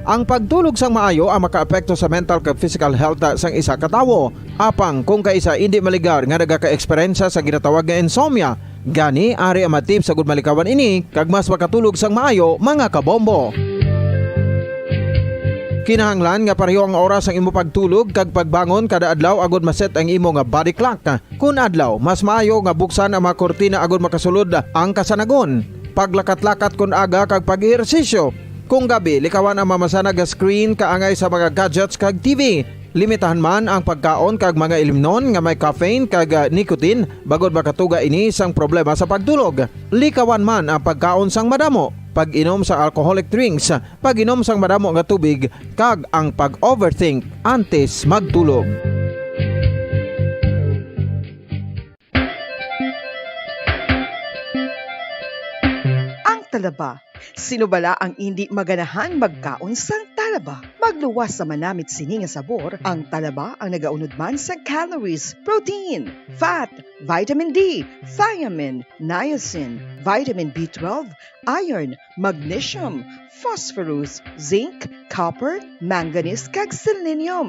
Ang pagtulog sang maayo ang makaapekto sa mental kag physical health sang isa ka tawo. Apang kung kaisa hindi maligar nga nagaka-eksperyensya sa ginatawag nga insomnia, gani ari ang tips agud malikawan ini kag mas makatulog sang maayo mga kabombo. Kinahanglan nga pareho ang oras ang imo pagtulog kag pagbangon kada adlaw agud maset ang imo nga body clock. Kun adlaw, mas maayo nga buksan ang mga kortina agud makasulod ang kasanagon. Paglakat-lakat kun aga kag pag-ehersisyo. Kung gabi, likawan ang mamasanag nga screen kaangay sa mga gadgets kag TV. Limitahan man ang pagkaon kag mga ilimnon nga may caffeine kag nicotine bagod makatuga ini sang problema sa pagtulog. Likawan man ang pagkaon sang madamo, pag-inom sa alcoholic drinks, pag-inom sang madamo nga tubig kag ang pag-overthink antes magtulog. Talaba. Sino bala ang hindi maganahan magkaon sang talaba? Magluwas sa manamit sini nga sabor, ang talaba ang nagaunod man sa calories, protein, fat, vitamin D, thiamine, niacin, vitamin B12, iron, magnesium, phosphorus, zinc, copper, manganese kag selenium.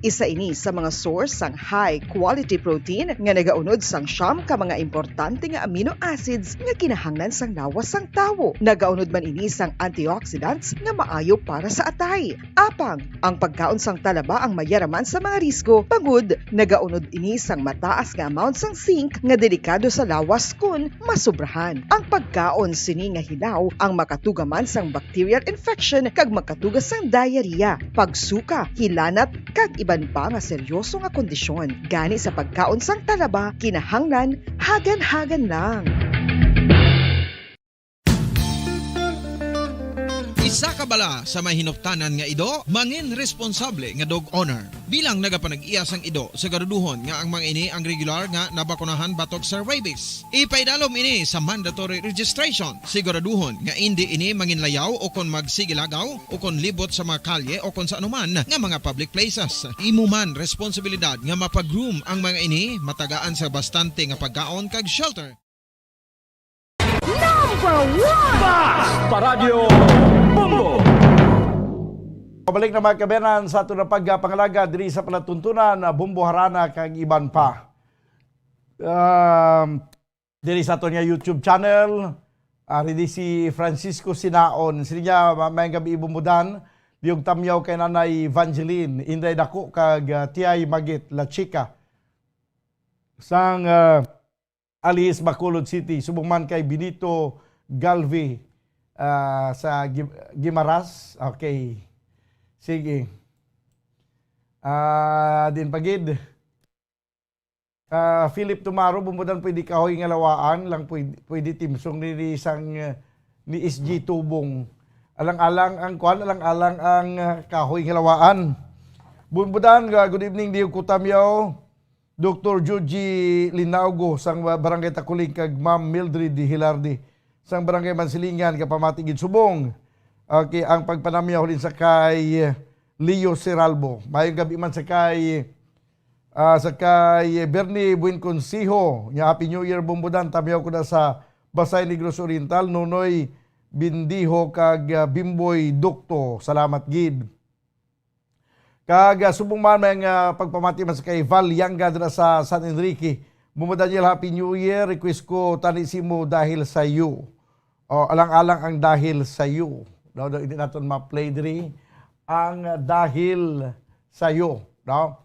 Isa ini sa mga source sang high quality protein nga nagaunod sang siyam ka mga importante nga amino acids nga kinahanglan sang lawas sang tawo. Nagaunod man ini sang antioxidants nga maayo para sa atay. Apang ang pagkaon sang talaba ang mayaraman sa mga risgo. Pagud nagaunod ini sang mataas nga amount sang zinc nga delikado sa lawas kun masubrahan. Ang pagkaon sini nga hilaw ang makatugaman sang bacterial infection kag makatuga sang diarrhea, pagsuka, hilanat kag iban pa nga seryoso nga kondisyon. Gani sa pagkaon sang talaba, kinahanglan hagan-hagan lang. Isa ka bala sa may hinuptanan nga ido, mangin responsable nga dog owner. Bilang nagapanag-iyas ang ido, siguraduhon nga ang mga ini ang regular nga nabakunahan batok sa rabies. Ipaidalom ini sa mandatory registration. Siguraduhon nga hindi ini manginlayaw o kon magsigilagaw o kon libot sa mga kalye o kon sa anuman nga mga public places. Imo man responsibilidad nga mapag-groom ang mga ini, matagaan sa bastante nga pagkaon kag shelter. Basta Radio Bombo. Pabalik na mga kabenan sa ato na pagpangalaga diri sa palatuntunan na Bombo Harana kag iban pa. Diri sa ato niya YouTube channel, diri si Francisco Sinaon. Sila may gabi ibumudan, liog tamyaw kay Nanay Evangeline, Inday Dako kag Tiay Magit La Chica. sang Alice, Bacolod City. Subong man kay Benito Galvey sa Gimaras. Okay. Sige. Din pagid. Philip Tumaro, bumudan pwede kahoy nga lawaan, lang pwede timsong ni isang ni SG Tubong. Alang-alang ang kuan, alang-alang ang kahoy nga lawaan. Bumbudan, good evening, Diyo Kutamyaw. Dr. Joji Linaugo, sang Barangay Takuling, kag Ma'am Mildred Di Hilardi, sang Barangay Mansilingan, kapamatigid Subong. Okay, ang pagpanamyaw din sa kay Leo Seralbo. Mayong gabi man sa kay Bernie Buenconsiho. Happy New Year, Bumbudan. Tamyaw ko na sa Basay Negros Oriental. Nunoy Bindiho kag Bimboy Dukto. Salamat, Gid. Kag subong man may pagpamati man sa kay Val Yanga dira sa San Enrique. Bumudan niya Happy New Year. Request ko tanisimo dahil sa iyo. Alang-alang ang dahil sa iyo. No, hindi natin ma-play diri ang dahil sa iyo. No?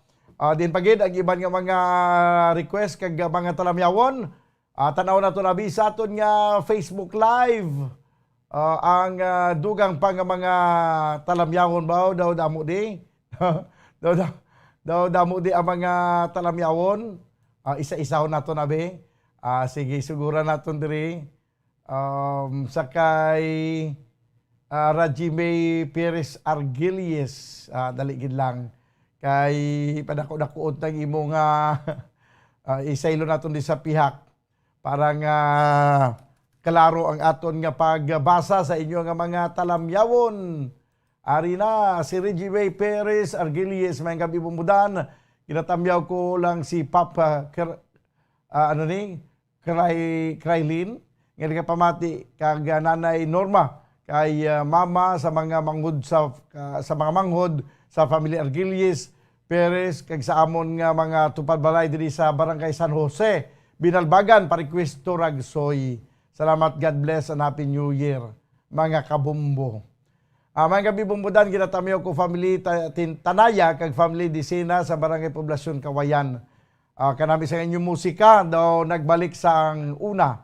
Din pagid ang iban nga mga request kag mga talamyawon. Tanaw na to na sa aton nga Facebook Live. Ang dugang pa nga mga talamyawon ba daw damo di. daw damo di ang mga talamyawon. Isa-isaw na to na be. Sige, sigura naton diri. Sakay Raji May Perez Argilies. Daligid lang. Kay padako-dakuot ng imo nga isaylo naton di sa pihak. Para nga kalaro ang aton nga pagbasa sa inyo nga mga talamyawon. Ari na, si Reggie May Perez Argilies, may gabi bumudan. Kinatamyaw ko lang si Papa, Krailin. Ngayon ka pamati, kag nanay Norma, kay mama sa mga manghod sa mga manghod sa Family Argilies Perez, kag sa amon nga mga tupad balay diri sa Barangay San Jose, Binalbagan, Parikwisto, Ragsoy. Salamat, God bless, and Happy New Year, mga kabumbo. Mga gabi bumbudan, ginatamyaw ko family Tanaya, kag family Disina sa Barangay Poblasyon, Kawayan. Kanami sa inyong musika, daw nagbalik sa ang una.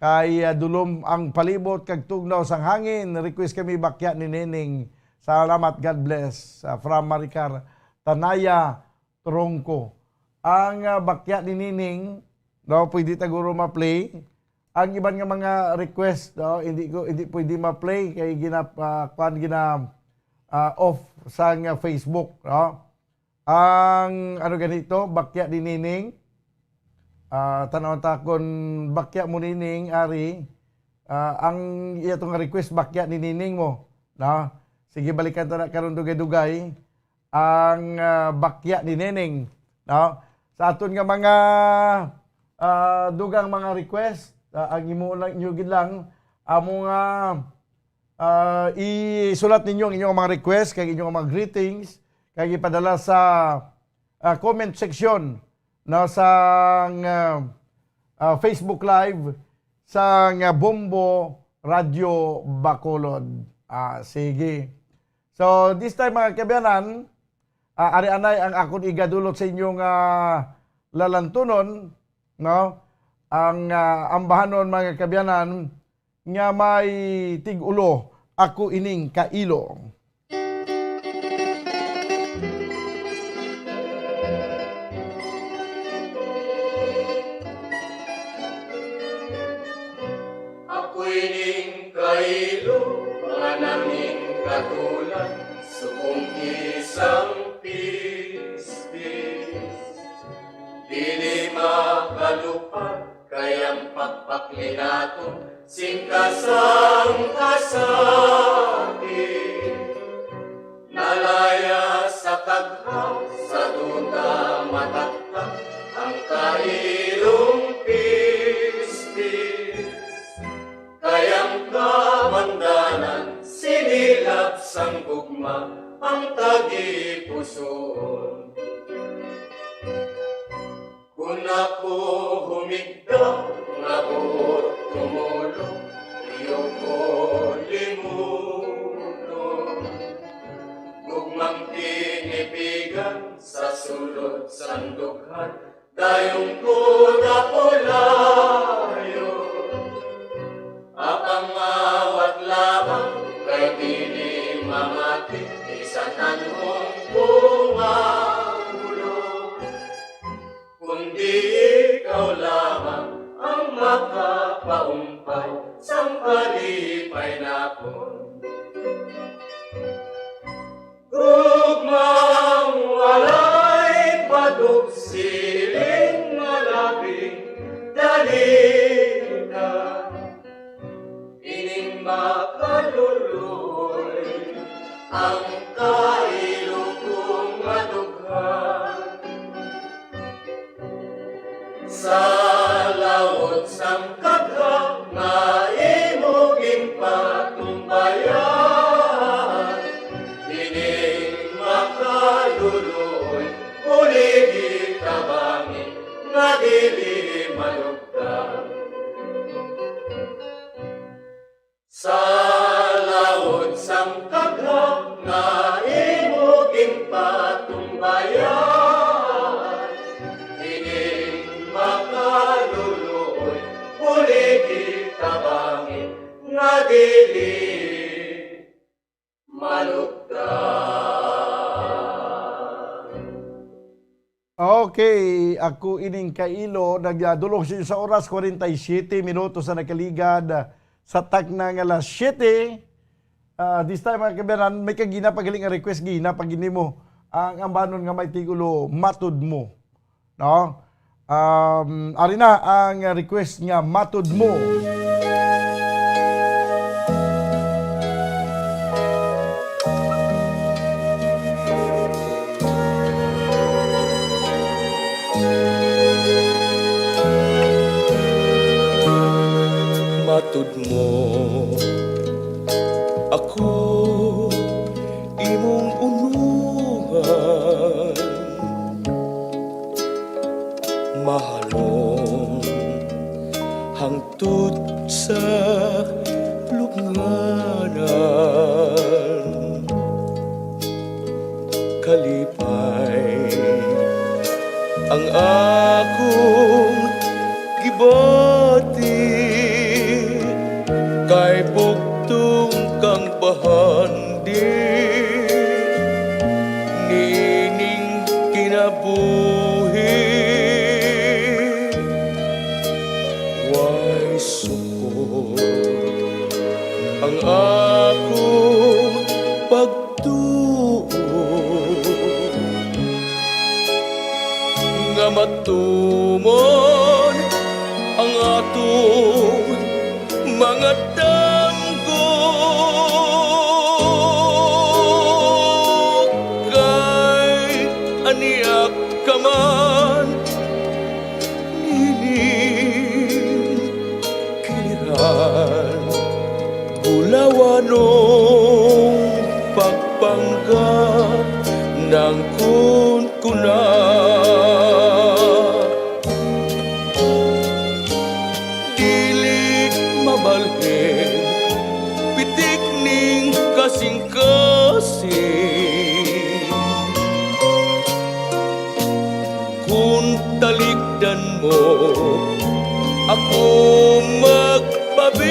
Kay dulom ang palibot, kag tugnaw sang hangin. Request kami bakya ni Neneng. Salamat, God bless. From Maricar, Tanaya, Tronco. Ang bakya ni Neneng, daw pwede taguro ma-play. Ang iban nga mga request, hindi pwede ma-play kay off sa Facebook. Ang ganito, bakya ni Nining, tanaw takon bakya mo Nining, Ari, ang itong request bakya ni Nining mo. Sige, balikan ta na karon dugay-dugay ang bakya ni Nining. Sa aton nga mga dugang mga request, ang imo lang nyugid lang amo nga isulat ninyo ang inyong mga request kag inyong mga greetings kag ipadala sa comment section sa Facebook Live sa Bombo Radio Bacolod. Sige. So this time mga kabayanan, ari-anay ang akon igadulot sa inyong lalantunon, no? Ang ambahanon mga kabyanan nga may tig-ulo, ako ining kailo. Ako ining kailo, manaming katulad, subong isang pispis. Dili makalupad, kayang pagpaklinato, singkasang kasakit. Nalaya sa taghaw, sa duda mataktak, ang kailong pispis. Kayang kamandanan, sinilap sang gugma, ang tagipusoon. Kung ako humigda, nga buot tumulong, iyo ko limunon. Gugmang tinipigan, sa sulod sa sandughan, dayong kuda pulayo. Apang awat labang, kay dili mamati, isanan mong bungagulo. Kundi ikaw lamang ang makapaumpay, sang kalipay na ko. Gugmang walay padugsiling malabing dalita, ining makaluluoy ang kailugong madughan. Sa lawot sang kagha nga imuging patumbayan, ining makaluluoy uligi kabangin nga dili malugdan. Sa lawod sang kagha nga imuging patumbayan, ining makaluluoy uligi kabangin nga dili malugdan. Okay, ako ining kailo, nagdulong siya sa oras 47 minutos na nakaligad sa takna nga alas 7. This time mga kabayan, may kagina pagaling nga request gina pagini mo ang ambanon nga may tigulo matud mo. No? Ari na ang request nga matud mo. Matud mo ako imong unuhan, mahalong hangtod sa lubnganan. Kalipay ang akong gibati, kay bugtong kang bahandi, nining kinabuhi. Way sukol ang akong pagtuo, nga matumon ang atong mga damgo, kay aniyak ka man nining kiliran, gulawanong pagpanggap ng kunkunan. Mabalhin, pitik ning kasing-kasing, kung talikdan mo ako magpabilin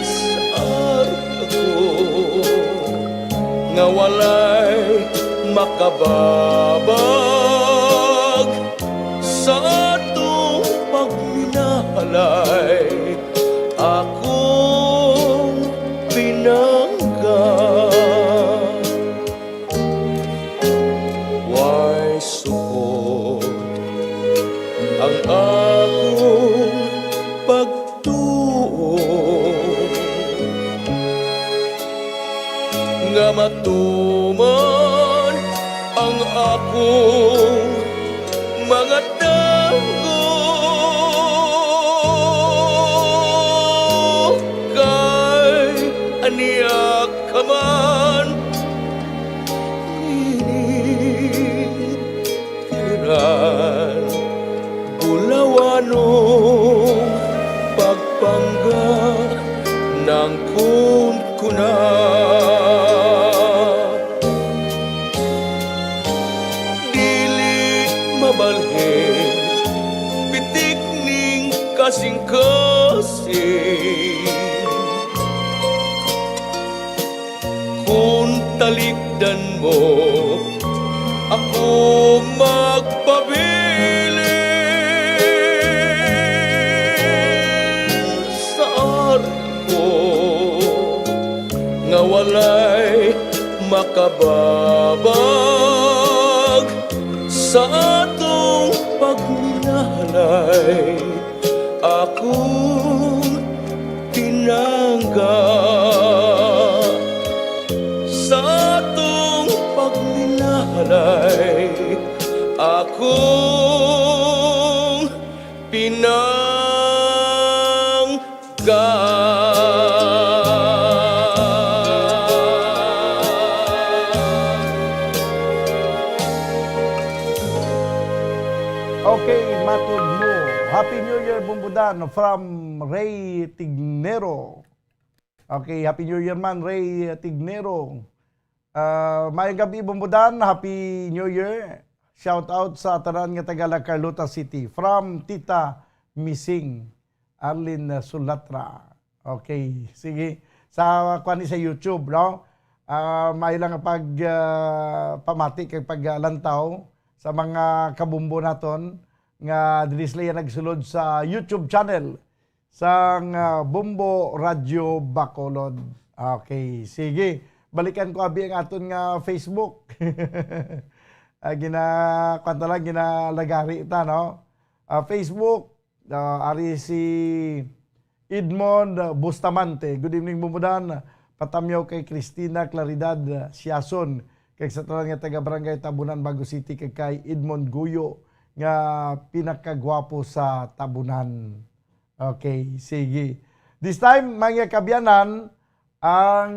sa ako nga walay makababag sa atong pagminahalay. Akong pinangga, way sukot ang akong pagtuo, nga matuman ang akong mga damgo, kay aniyak ka man nining kiliran, gulawanong pagpangga ng kunkunan. kasing-kasing. Kung talikdan mo, ako magpabilin sa arko nga walay makababag sa atong pagminalay. Akong tinangga sa atong pagminalay. Akong pinangga. Okay, matod mo. Happy New Year, Bumbudan, from Ray Tignero. Okay, Happy New Year man, Ray Tignero. Mayang gabi, Bumbudan. Happy New Year. Shout out sa tanan nga Tagala, Carlota City. From Tita Missing, Arlene Sulatra. Okay, sige. Sa kwani sa YouTube, no? May lang pag pamati kay paglantaw sa mga kabumbo naton nga dili sila nagsulod sa YouTube channel sang Bumbo Radio Bacolod. Okay, sige. Balikan ko abi ang aton nga Facebook. Kwanta lang ginalagari ita, no? Facebook, ari si Edmond Bustamante. Good evening, Bumbudan. Patamyaw kay Cristina Claridad Siason. Kay sa tanan nga taga-barangay Tabunan, Bago City, kay Edmond Guyo nga pinakagwapo sa Tabunan. Okay, sige. This time, mga kabyanan, ang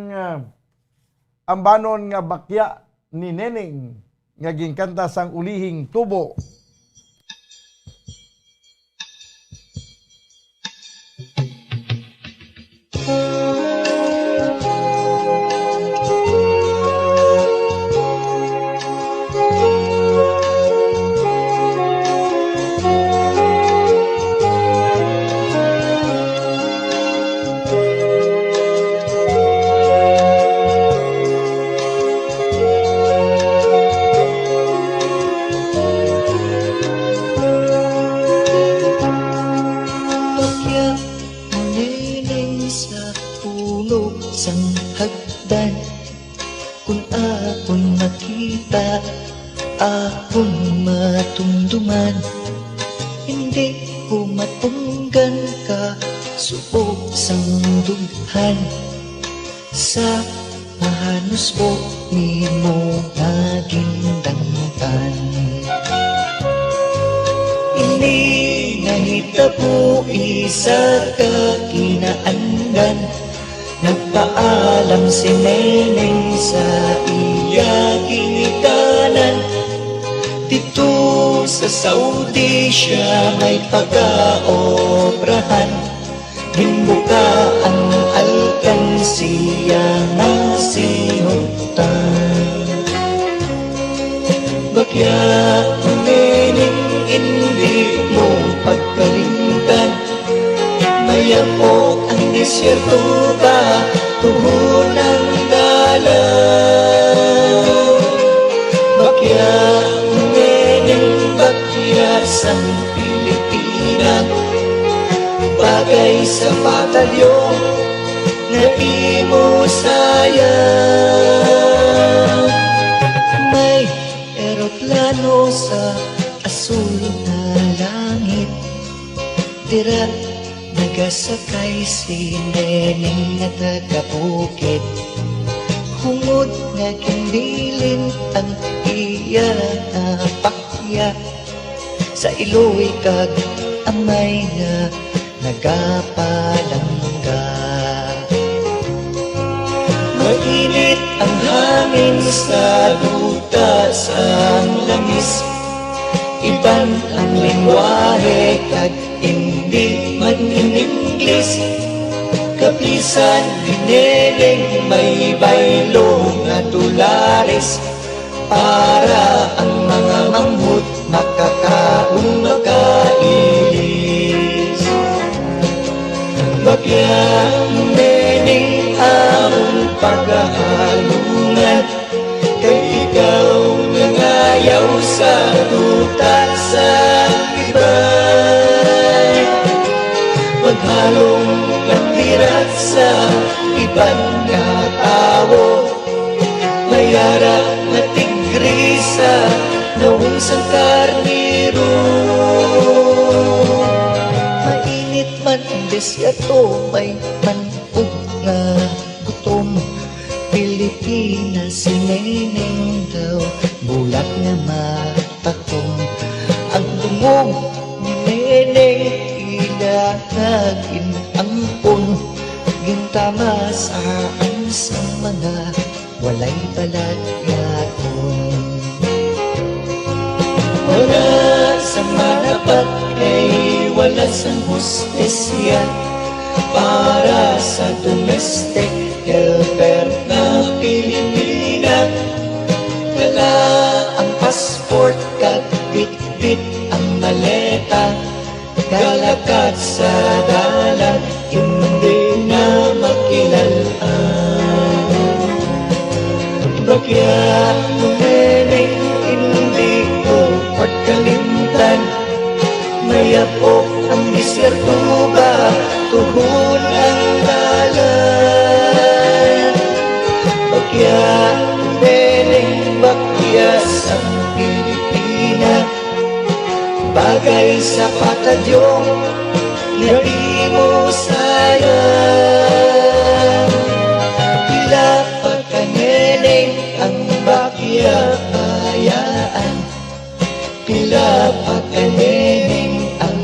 ambanon nga bakya ni Neneng nga ginkanta sang Ulihing Tubo. Akong matumduman, hindi ko matunggan ka, subok sang dughan. Sa mahanusbok ni mo naging dangtan. Ini nahitabo isa ka kinaandan, nagpaalam si Neneng sa iya ginikanan. Dito sa Saudi siya may pag-aobrahan, himbuka ang alkansiya ng sinutan. Bakya Neneng, hindi mo pagkalimtan, mayamok ang disyerto ba, tuhunang dalang. Bakya sang Pilipinas, bagay sa batalyon na imo sayang. May eroplano sa asul na langit, dira nagasakay si Neneng na taga-bukid. Hungod nga kinbilin ang iya na pakya, sa iloy kag amay na nagapalangga. Mainit ang hangin sa duta sa langis, iban ang lingwahe kag hindi man in Ingles. Kapisan ni Neneng may baylo nga dolares, para ang mga manghut makakaon makailis. Bagya mening among paghahalungan, kay ikaw nangayaw sa duta sa iba. Maghalong nagtirat sa ibang nga tao, mayara na tigrisa nawong sang karniro. Mainit man desyato, may manug nga gutom. Pilipinas si Neneng daw, bulat nga matakong. Ang dungog ni Neneng ilahagin ampon, gintama saan sa mga walay balat yaton. Wala sa manapat kay wala sa hostesya, para sa domestic helper na Pilipina. Dala ang passport kag bit-bit ang maleta, galakad sa dalan hindi na makilalaan. Bagya Neneng hindi ko pagkalimtan, mayapok ang disyerto ba tuhon ang dalan. Bagya Neneng bakyas ang Pilipina, bagay sa patadyong hindi mo sayang. Pila pa ka Neneng ang bakyayaan, pila pa ka Neneng ang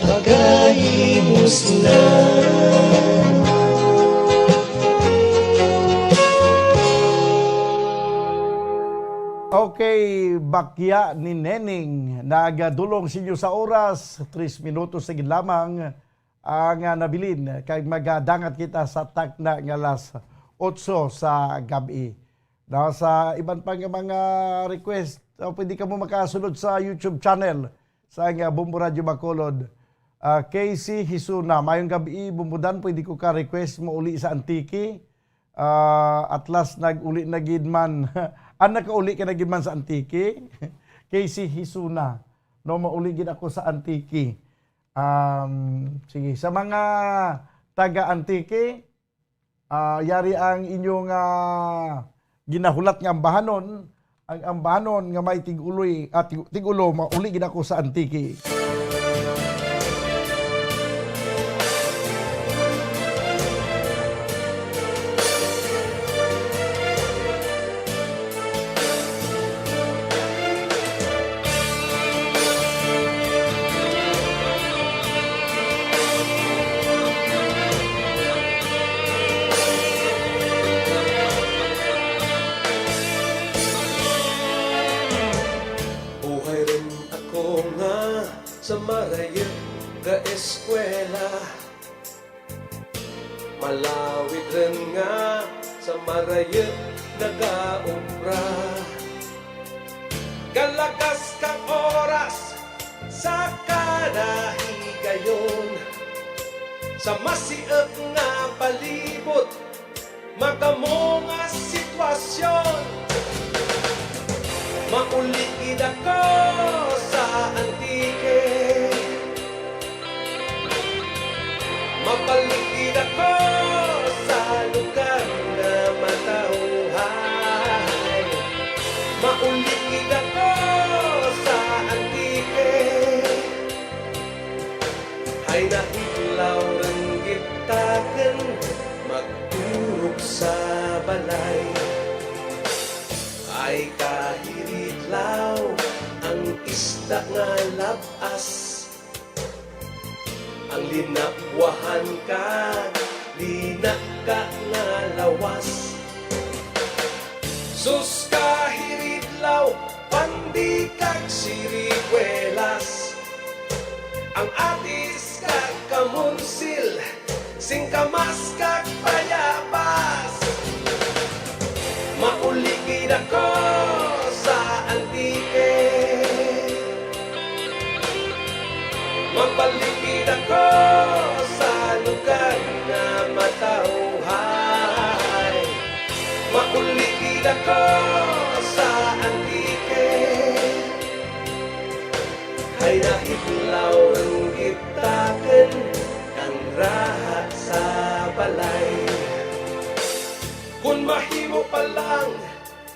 pagkahimuslan. Okay, bakya ni Neneng, nagadulong sinyo sa oras, 3 minutos sige lamang ang nabilin kay magadangat kita sa takna nga alas 8 sa gabi. Sa iban pang mga request, pwede ka mo makasunod sa YouTube channel sa Bumbo Radio Bacolod. Casey Hisuna, mayong gabi bumbudan, pwede ko ka request mo uli sa Antiki. At last nag-uli na gidman. Anak ka uli ka na gidman sa Antiki. Casey Hisuna, no, mauli gid ako sa Antiki. Sige, sa mga taga-Antiki, yari ang inyong ginahulat nga ambahanon, ang ambahanon nga may tiguloy at tigulo mauli gid ako sa Antiki. Sa marayot ka eskwela, malawit rin nga sa marayot nag-aumpra. Galagas kang oras sa kanahigayon, sa masiag nga palibot magamo nga sitwasyon. Mauliin ako sa Antike, mapaligid ako sa lugar na matauhay. Mauliin ako sa Antike, ay nahilaw ng gitagan magturok sa balay. Ay kahiritlaw ang isda nga labas, ang linakwahan ka, linak ka nga lawas. Sus kahiritlaw, pandi kag sirikwelas, ang atis kag kamunsil, singkamas kag payabas. Mauligid ako sa Antike, mapaligid ako sa lugar nga matauhay. Mauligid ako sa antike, ay nahitlaw ang gitaken kang raha sa balay. Kung mahimo pa lang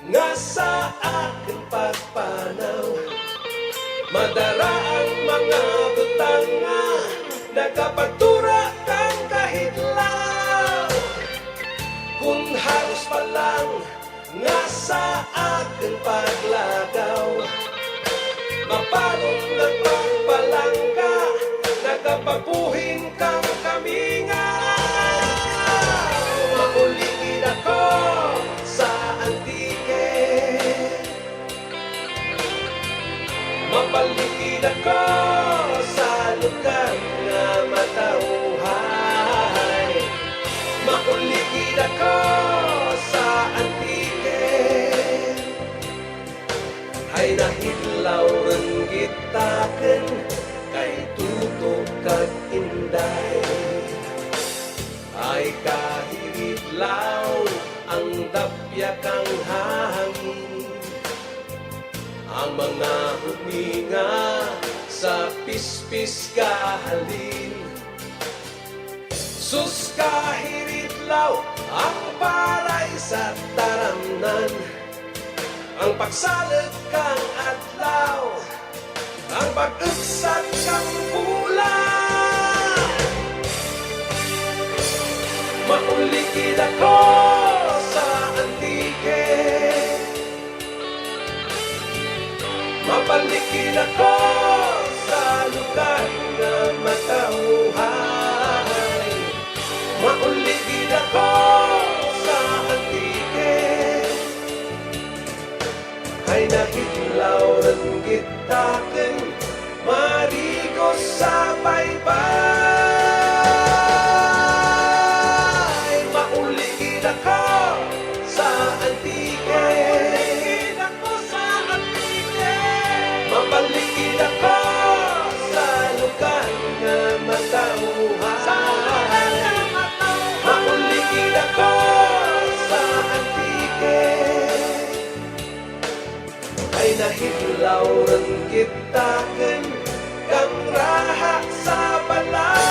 nga sa akin pagpanaw, madara ang mga butang nga nagapagtura kang kahitlaw. Kung halos pa lang nga sa akin paglagaw, mapalong ng pagpalangka, nagapagpuhin kang kaminga. Mauligid ako sa antike, mapaligid ako sa lugar nga matauhay. Mauligid ako sa antike, ay nahitlaw rin gitaken kay tutok kag inday. Ay kahitlaw ang dapya kang hangin, ang mga huminga sa pispis kahalin. Sus kahitlaw ang paray sa taramnan, ang pagsalag kang adlaw, ang pag-ugsat kang bulan. Mauligid ako sa antike, mapaligid ako sa lugar na matauhay. Mauligid ako sa antike, ay nahitlaw ng gitaken marigo sa baybay. Mauligid ako sa antike, mapaligid ako sa lugar na matauhay. Mauligid ako sa antike, ay nahitlaw rin gitaken kang raha sa balay.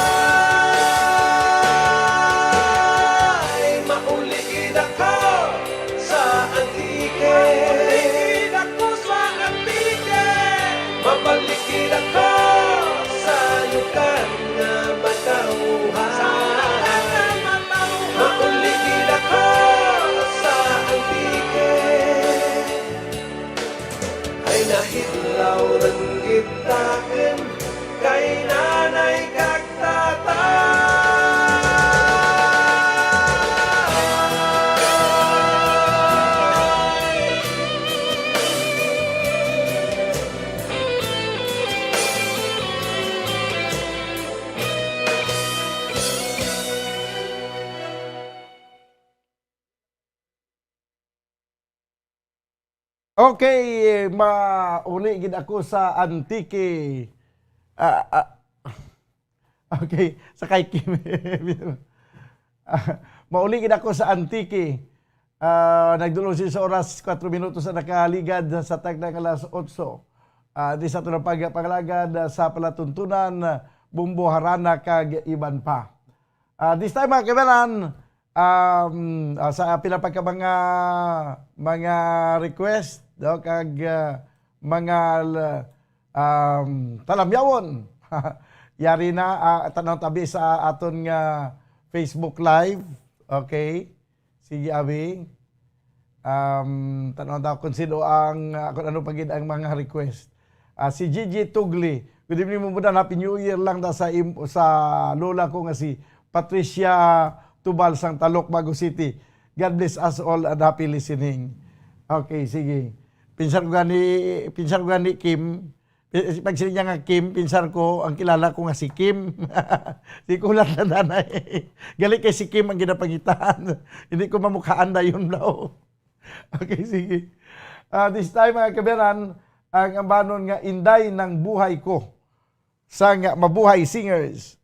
Mauligid ako sa antike, mapaligid ako sa lugar na matauhay. Mauligid ako sa antike, ay nahitlaw rin gitaken kay nanay kag tatay. Okay, mauli gid ako sa antike. Okay, sa kay Kim. Mauli gid ako sa antike. Nagdulong siya sa oras 4 minutos na nakaligad sa tagdang alas 8. Di sa ito na paglalagad sa palatuntunan, Bumbo, Harana, kag iban pa. This time mga kaibigan, sa pinapagka mga request kag mga talamyawon yari na tanaw tabi sa aton nga Facebook Live. Okay, sige abi, tanaw daw konsido ang kung ano pagid ang mga request. Si Gigi Tugli, good evening mo muna, happy new year lang da sa lola ko nga si Patricia Tubal sang Talok, Bago City. God bless us all and happy listening. Okay, sige. Pinsan ko gani Kim. Pag sila niya nga Kim, pinsan ko, ang kilala ko nga si Kim. Si kulat na danay. Gali kay si Kim ang ginapangitaan. Hindi ko mamukhaan na yun daw. Okay, sige. This time mga kabiran, ang ambanon nga Inday ng Buhay Ko sa nga Mabuhay Singers.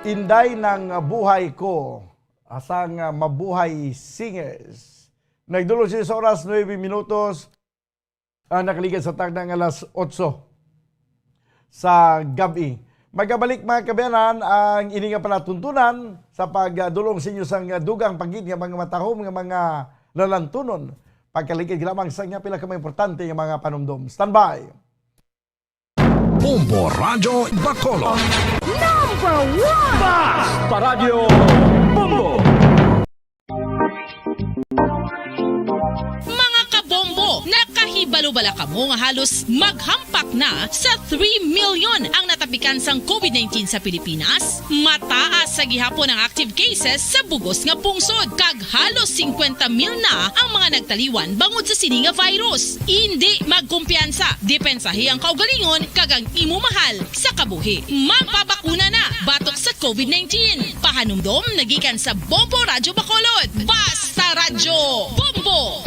Inday ng buhay ko, asang mabuhay singers. Nagdulo siya sa oras 9 minutos, nakaligid sa tagdang alas 8 sa gabi. Magkabalik mga kabayanan ang ininga palatuntunan sa pagdulong sa inyo sang dugang pagid nga mga matahom nga mga lalantunon. Pagkaligid lamang sa nga pila ka mga importante nga mga panumdum. Standby! Bombo Radyo Bacolod. Number 1! Paradyo Bombo. Mga kabombo, nakahibalo-bala ka mo nga halos maghampak na sa 3 million ang natapikan sang COVID-19 sa Pilipinas. Mataas sa gihapon ang active cases sa bugos nga pungsod, kag halos 50 mil na ang mga nagtaliwan bangod sa sini nga virus. Hindi magkumpiyansa, depensahi ang kaugalingon kag ang imo mahal sa kabuhi. Magpabakuna na batok sa COVID-19. Pahanumdom nagikan sa Bombo Radyo Bacolod. Basta Radyo Bombo!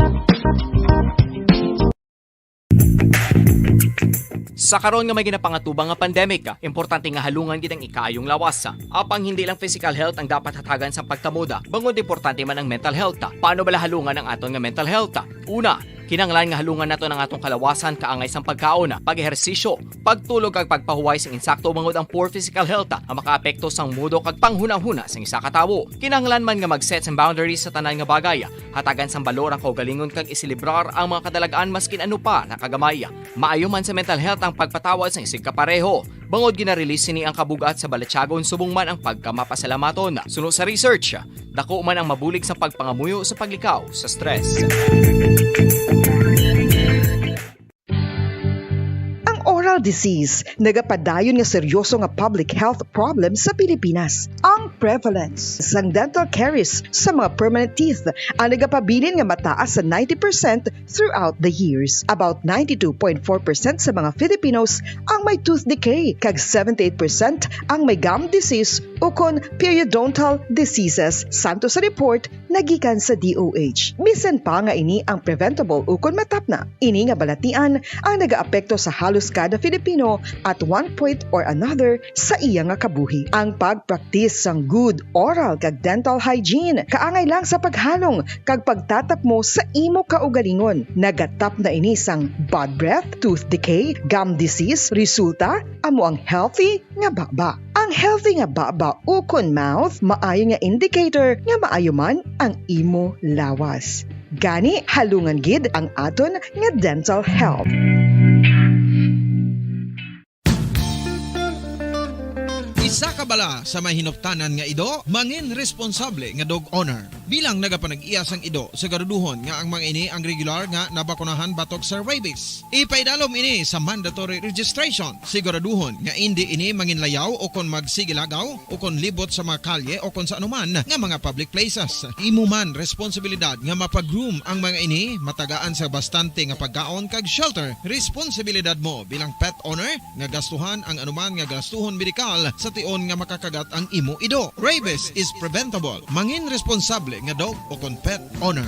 Sa karon nga may ginapangatubang nga pandemic, importante nga halungan gid ang ikaayong lawas. Apang hindi lang physical health ang dapat hatagan sa pagtamuda, bangod importante man ang mental health. Paano bala halungan ang aton nga mental health? Una, kinanglan nga halungan nato ng atong kalawasan kaangay sang pagkaon, pag-ehersisyo, pagtulog kag pagpahuway sang insakto bangod ang poor physical health ang makaapekto sang mudo kag panghunahuna sang isa ka tawo. Kinanglan man nga mag-set sang boundaries sa tanan nga bagay, hatagan sang balor ang kaugalingon kag isilibrar ang mga kadalagaan maskin ano pa nakagamay. Maayo man sa mental health ang pagpatawad sang isig kapareho. Bangod gina-release ni ang kabugat sa Balatsyagon subong man ang pagkamapasalamaton. Sunod sa research, dako man ang mabulig sa pagpangamuyo sa paglikaw sa stress. Oral disease, nagapadayon nga seryoso nga public health problem sa Pilipinas. Ang prevalence sang dental caries sa mga permanent teeth ang nagapabilin nga mataas sa 90% throughout the years. About 92.4% sa mga Filipinos ang may tooth decay, kag 78% ang may gum disease o kon periodontal diseases, santo sa report nagikan sa DOH. Bisan pa nga ini ang preventable o kon matapna. Ini nga balatian ang nagaapekto sa halos kada Filipino at one point or another sa iya nga kabuhi. Ang pagpractice sang good oral kag dental hygiene kaangay lang sa paghalong kag pagtatap mo sa imo kaugalingon. Nagatap na ini sang bad breath, tooth decay, gum disease, resulta amo ang healthy nga baba. Ang healthy nga baba ukon mouth maayo nga indicator nga maayo man ang imo lawas. Gani halungan gid ang aton nga dental health. Isa ka bala sa may hinuptanan nga ido, mangin responsable nga dog owner. Bilang nagapanag-iyas ang ido, siguraduhon nga ang mga ini ang regular nga nabakunahan batok sa rabies. Ipaidalom ini sa mandatory registration. Siguraduhon nga hindi ini manginlayaw o kon magsigilagaw o kon libot sa mga kalye o kon sa anuman nga mga public places. Imo man responsibilidad nga mapag-groom ang mga ini, matagaan sa bastante nga pagkaon kag shelter. Responsibilidad mo bilang pet owner nga gastuhan ang anuman nga gastuhon medikal sa tion nga makakagat ang imo ido. Rabies is preventable. Mangin responsable nga dog o kon pet owner.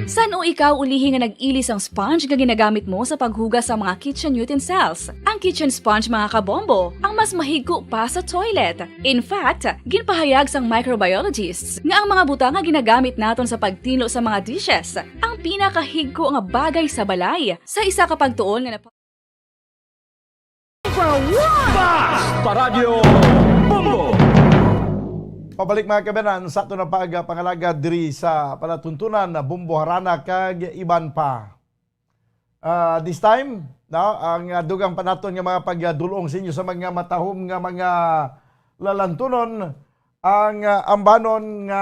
San o ikaw ulihi nga nag-ilis ang sponge nga ginagamit mo sa paghugas sa mga kitchen utensils. Ang kitchen sponge mga kabombo, ang mas mahigko pa sa toilet. In fact, ginpahayag sang microbiologists nga ang mga butang nga ginagamit naton sa pagtino sa mga dishes ang pinakahigko nga bagay sa balay. Sa isa ka pagtuon nga Paradyo Bombo! Pabalik mga kabanan sa ito na pangalaga diri sa palatuntunan na Bumbo Harana kag iban pa. This time, ang dugang panaton nga mga pagdulong sa inyo sa mga matahom nga mga lalantunon, ang ambanon nga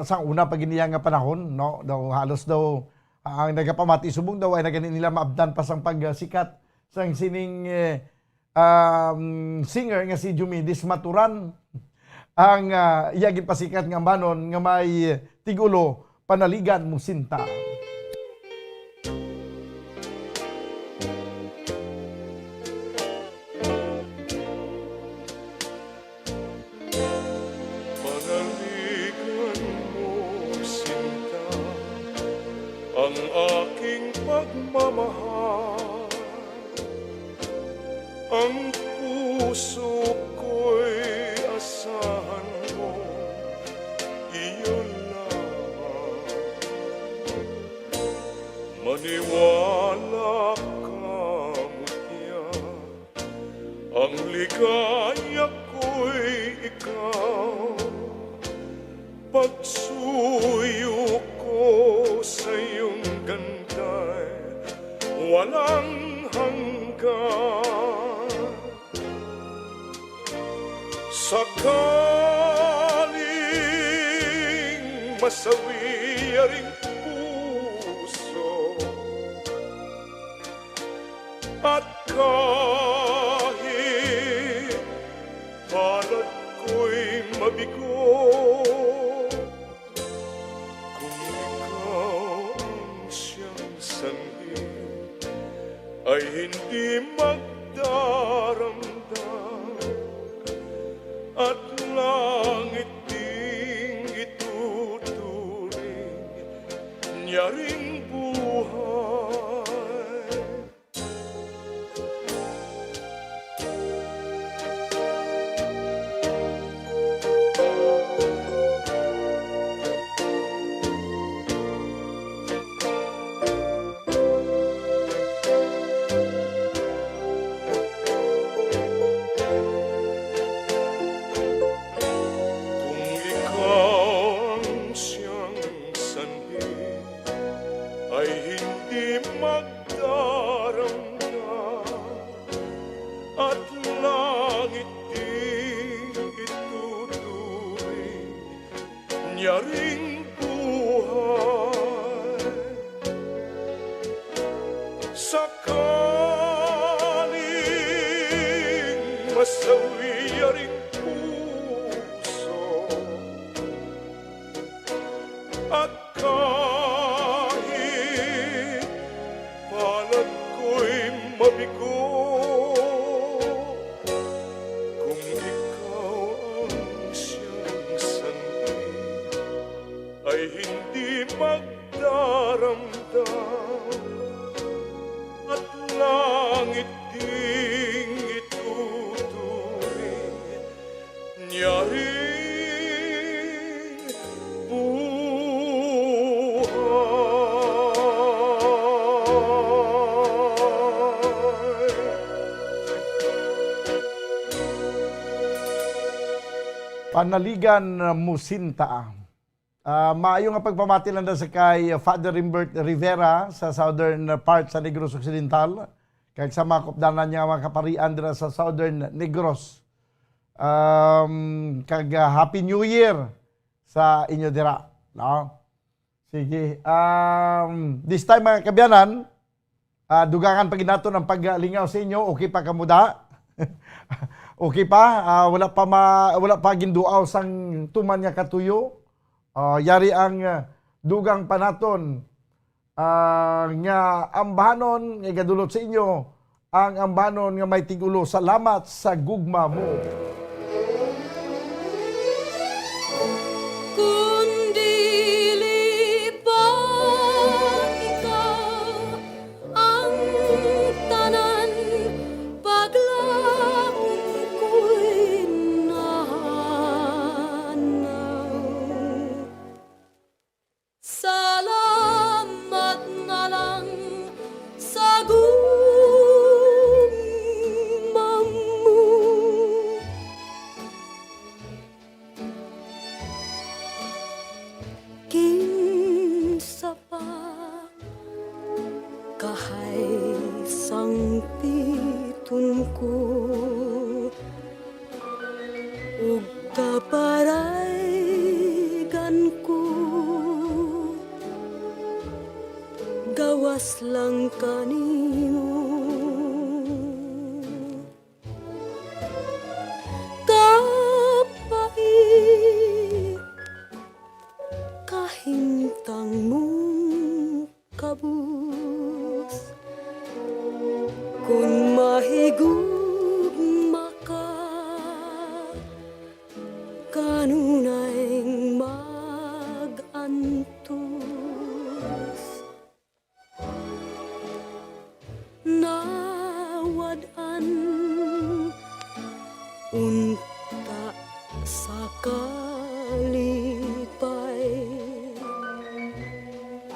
sa una pag nga panahon, no? Daw halos daw ang nagapamati subong daw ay naganin nila maabdan pa sang pagsikat sang sining singer nga si Jumidis Maturan. Ang iyagin pasikat nga ambanon nga may tigulo panaligan musinta. Panaligan mo, sinta, ang aking pagmamahal. Ang puso ko'y asahan mo, iyon lang. Maniwala ka, mutya, ang ligaya ko'y ikaw. Pagsuyo ko sa iyong ganda'y walang hanggan. Sakaling masawi aring puso at kahit palad ko'y mabigo, kung ikaw ang siyang sanhi ay hindi magdaramdam at langit ding ituturing niya ring buhay. Sakaling masawi aring puso at kahit palad ko'y mabigo, kung ikaw ang siyang sanhi ay hindi magdaramdam at langit ding ituturing niya ring buhay. Panaligan musinta. Maayo nga pagpamati lang sa kay Father Rimbert Rivera sa southern part sa Negros Occidental. Kag sa mga kopdanan niya mga kaparian dira sa southern Negros. Kag Happy New Year sa inyo dira. No? Sige. This time mga kabyanan, dugangan pag nato ng paglingaw sa inyo. Okay pa kamuda? Okay pa? Wala pa ginduaw sang tuman nga katuyo? Yari ang dugang panaton nga ambanon nga gadulot sa inyo ang ambanon nga may tigulo. Salamat sa gugma mo. Kundili pa himpiton ko ug kaparaygan ko gawas lang kanimo kapait kahimtang mong kabus kung mahigugma ka kanunay mag-antos nawadan unta sa kalipay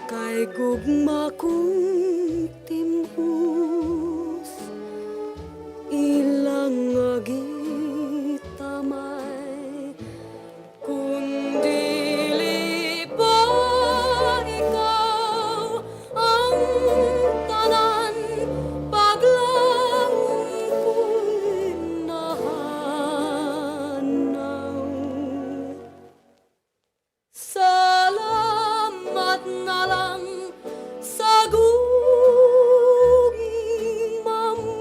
kay gugma kong timus ilang agitamay kung dili pa ikaw ang tanan paglaong ko'y nahanaw salamat na lang sa gugma mo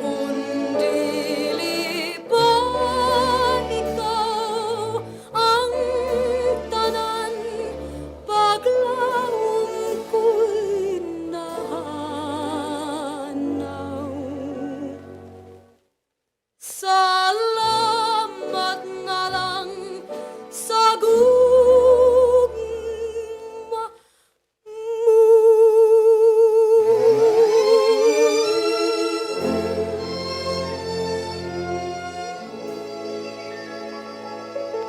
kung dili pa ikaw ang tanan paglaom ko'y nahanaw salamat na lang sa gugma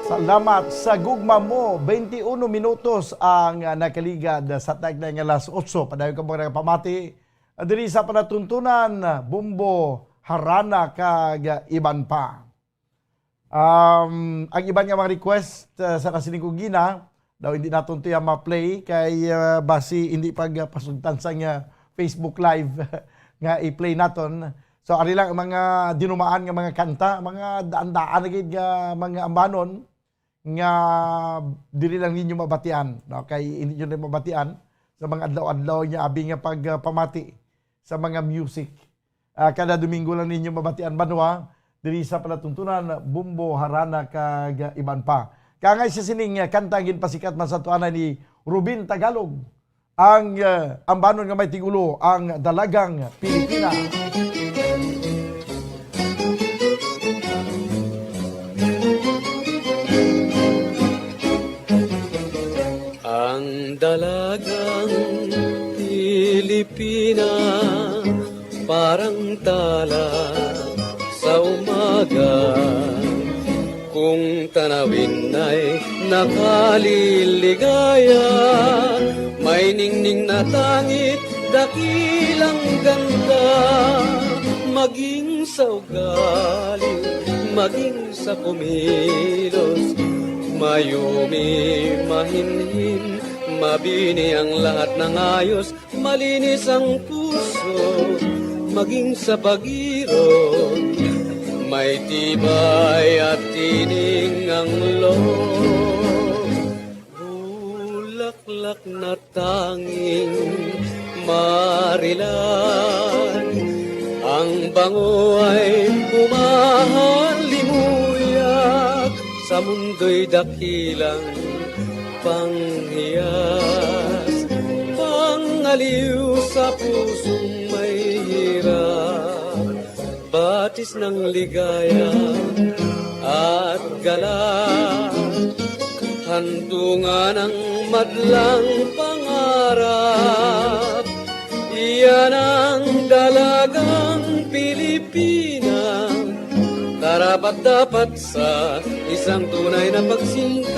Salamat sa gugma mo. 21 minutos ang nakaligad sa tagline nga alas 8. Padayon ka mga pamati. Diri sa panatuntunan, Bumbo, Harana, kag iban pa. Ang iban nga mga request sa kasiling kugina, daw hindi natin ito yung ma-play kay basi hindi pagpasuntan sa nga Facebook Live nga i-play naton. So ari lang mga dinumaan nga mga kanta, mga daan-daan nga mga ambanon nga dili lang ninyo mabatian, no? Kay hindi nyo na mabatian sa mga adlaw-adlaw niya abi nga pagpamati sa mga music. Kada Domingo lang ninyo mabatian banwa diri sa palatuntunan Bumbo, Harana, kag iban pa. Kangay siya sining kanta ginpasikat man sa tuanan ni Rubin Tagalog, ang ambanon nga may tigulo, ang Dalagang Pilipina. Ang dalagang Pilipina parang tala sa umaga, kung tanawin ay nakaliligaya, may ningning na tangit, dakilang ganda, maging sa ugali, maging sa kumilos, mayumi, mahinhin, mabini ang lahat ng ayos, malinis ang puso, maging sa pag-irog, may tibay at tining ang loob. Bulaklak na tanging marilan, ang bango ay humahalimuyak, sa mundo'y dakilang panghiyas, pangaliw sa pusong may hirap, batis ng ligaya at galak, handungan ng madlang pangarap, iyan ang dalagang Pilipina, karapat-dapat sa isang tunay na pagsingkap.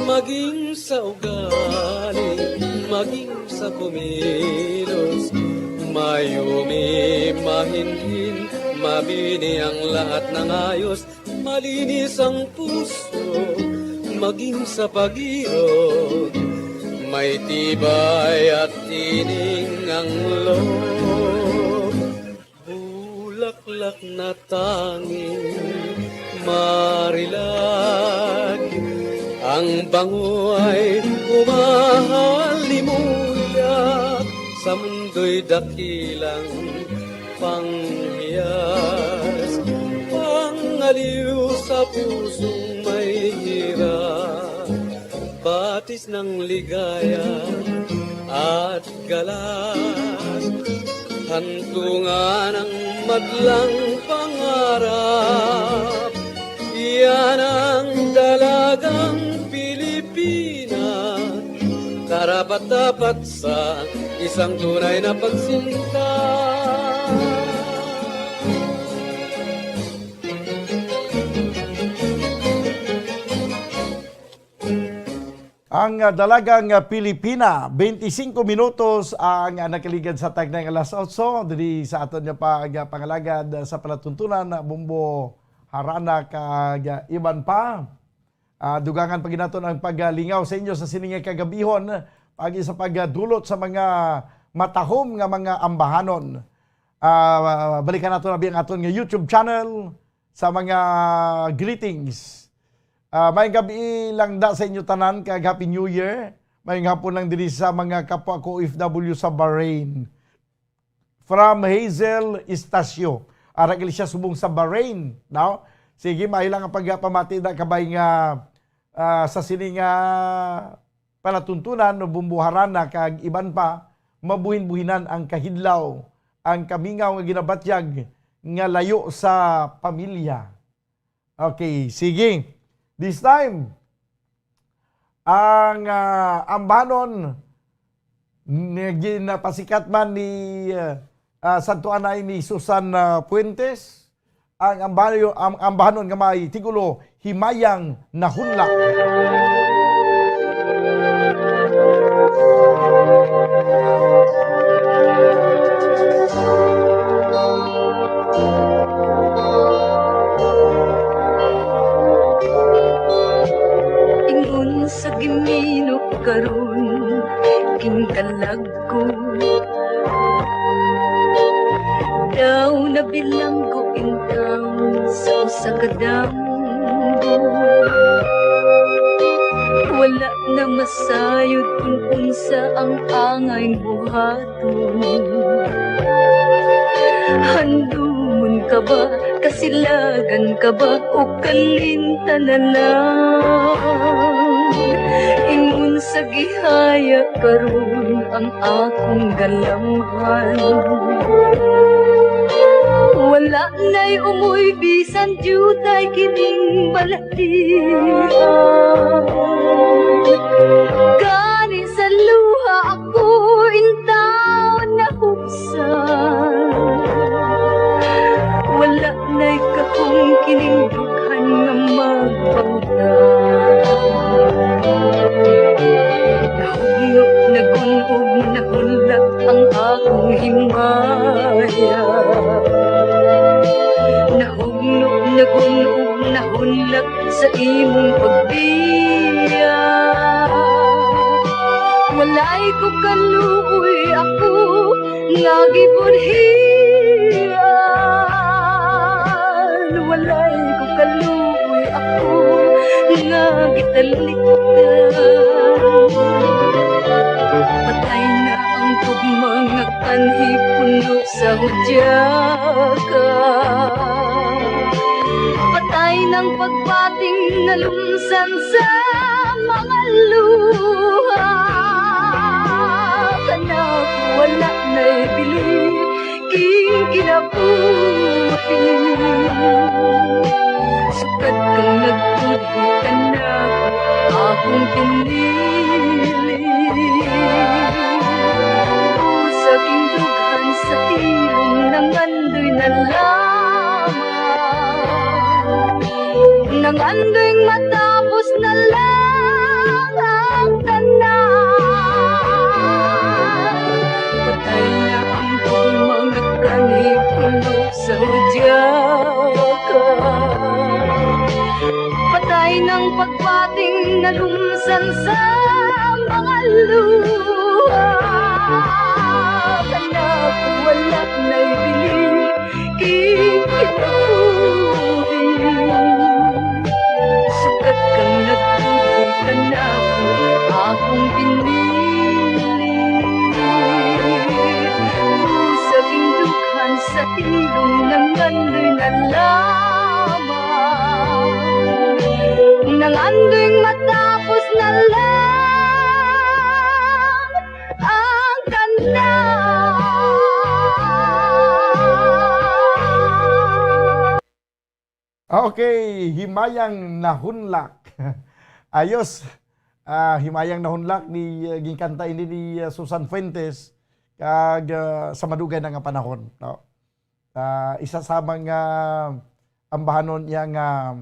Maging sa ugali, maging sa kumilos, mayumi, mahinhin, mabini ang lahat ng ayos, malinis ang puso, maging sa pag-iod, may tibay at tining ang loob. Bulaklak na tanging marilag, ang bango ay humahalimuyak, sa mundo'y dakilang panghiyas, pangaliw sa pusong may hirap, batis ng ligaya at galas, hantungan ng madlang pangarap. Yan ang dalagang Pilipina, karapat-dapat sa isang tunay na pagsinta. Ang dalagang Pilipina, 25 minutos ang nakaligad sa tag ng alas 8 diri sa aton nga pangalagad sa palatuntunan Bumbo Harana kag iban pa. Dugangan pa ginaton ang paglingaw sa inyo sa sining kagabihon pagi sa pagdulot sa mga matahom nga mga ambahanon. Balikan nato na ang aton nga YouTube channel sa mga greetings. May gabi lang da sa inyo tanan kag Happy New Year. May hapon lang diri sa mga kapwa ko OFW sa Bahrain. From Hazel Estacio. Aragil siya subong sa Bahrain. No? Sige, may lang ang pagpamati na kabay nga sa sining panatuntunan no bumbuharan na kag iban pa, mabuhin-buhinan ang kahidlaw, ang kamingaw nga ginabatyag nga layo sa pamilya. Okay, sige. This time, ang ambanon ginapasikat man ni Santo Anay ni Susan Puentes, ang ambanon nga may tigulo himayang nahunlak. Ingon sa giminok karon kinkalag ko, daw nabilang ko intang sa usa ka damgo. Wala na masayod kung unsa ang angay buhaton. Handumon ka ba, kasilagan ka ba, o kalinta na lang? Ingon sa gihaya karon ang akong galamhan. Wala na'y umuy bisan jutay kining balatian. Gani sa luha ako intaw na huksan. Wala na'y kakong kining dughan nga magpautan. Nahulog na gunog na hulak ang akong himaya. Nahulog na gunog na hulak sa imong pagbiya. Walay ko kaluoy ako nga gibunhian. Walay ko kaluoy ako nga gitalikdan. Patay na ang tugmang nga kanhi puno sa hudyaka. Patay ng pagpating nalumsan sa mga luha. Kanak wala na'y bili king kinabuhi. Sukat kang nagpuhi, anak pinili. Sa kindughan sa ilong ng andoy na lamang, nang andoy matapos na lang ang tanan. Patay na ang mga kanipuno sa hudyaka, patay ng pagpating na lumsan sa mga luha. Anak, wala na'y bili, ikinapudin. Sukat kang nagtulog ka na akong pinili. Sa kindughan sa ilong ng andoy na lamang, nang andoy matapos na lang ang tanan. Okay, himayang nahunlak. Ayos. Himayang nahunlak ni ginkanta ini ni Susan Fuentes kag sa madugay na nga panahon, no. Isa sa mga ambahanon niya nga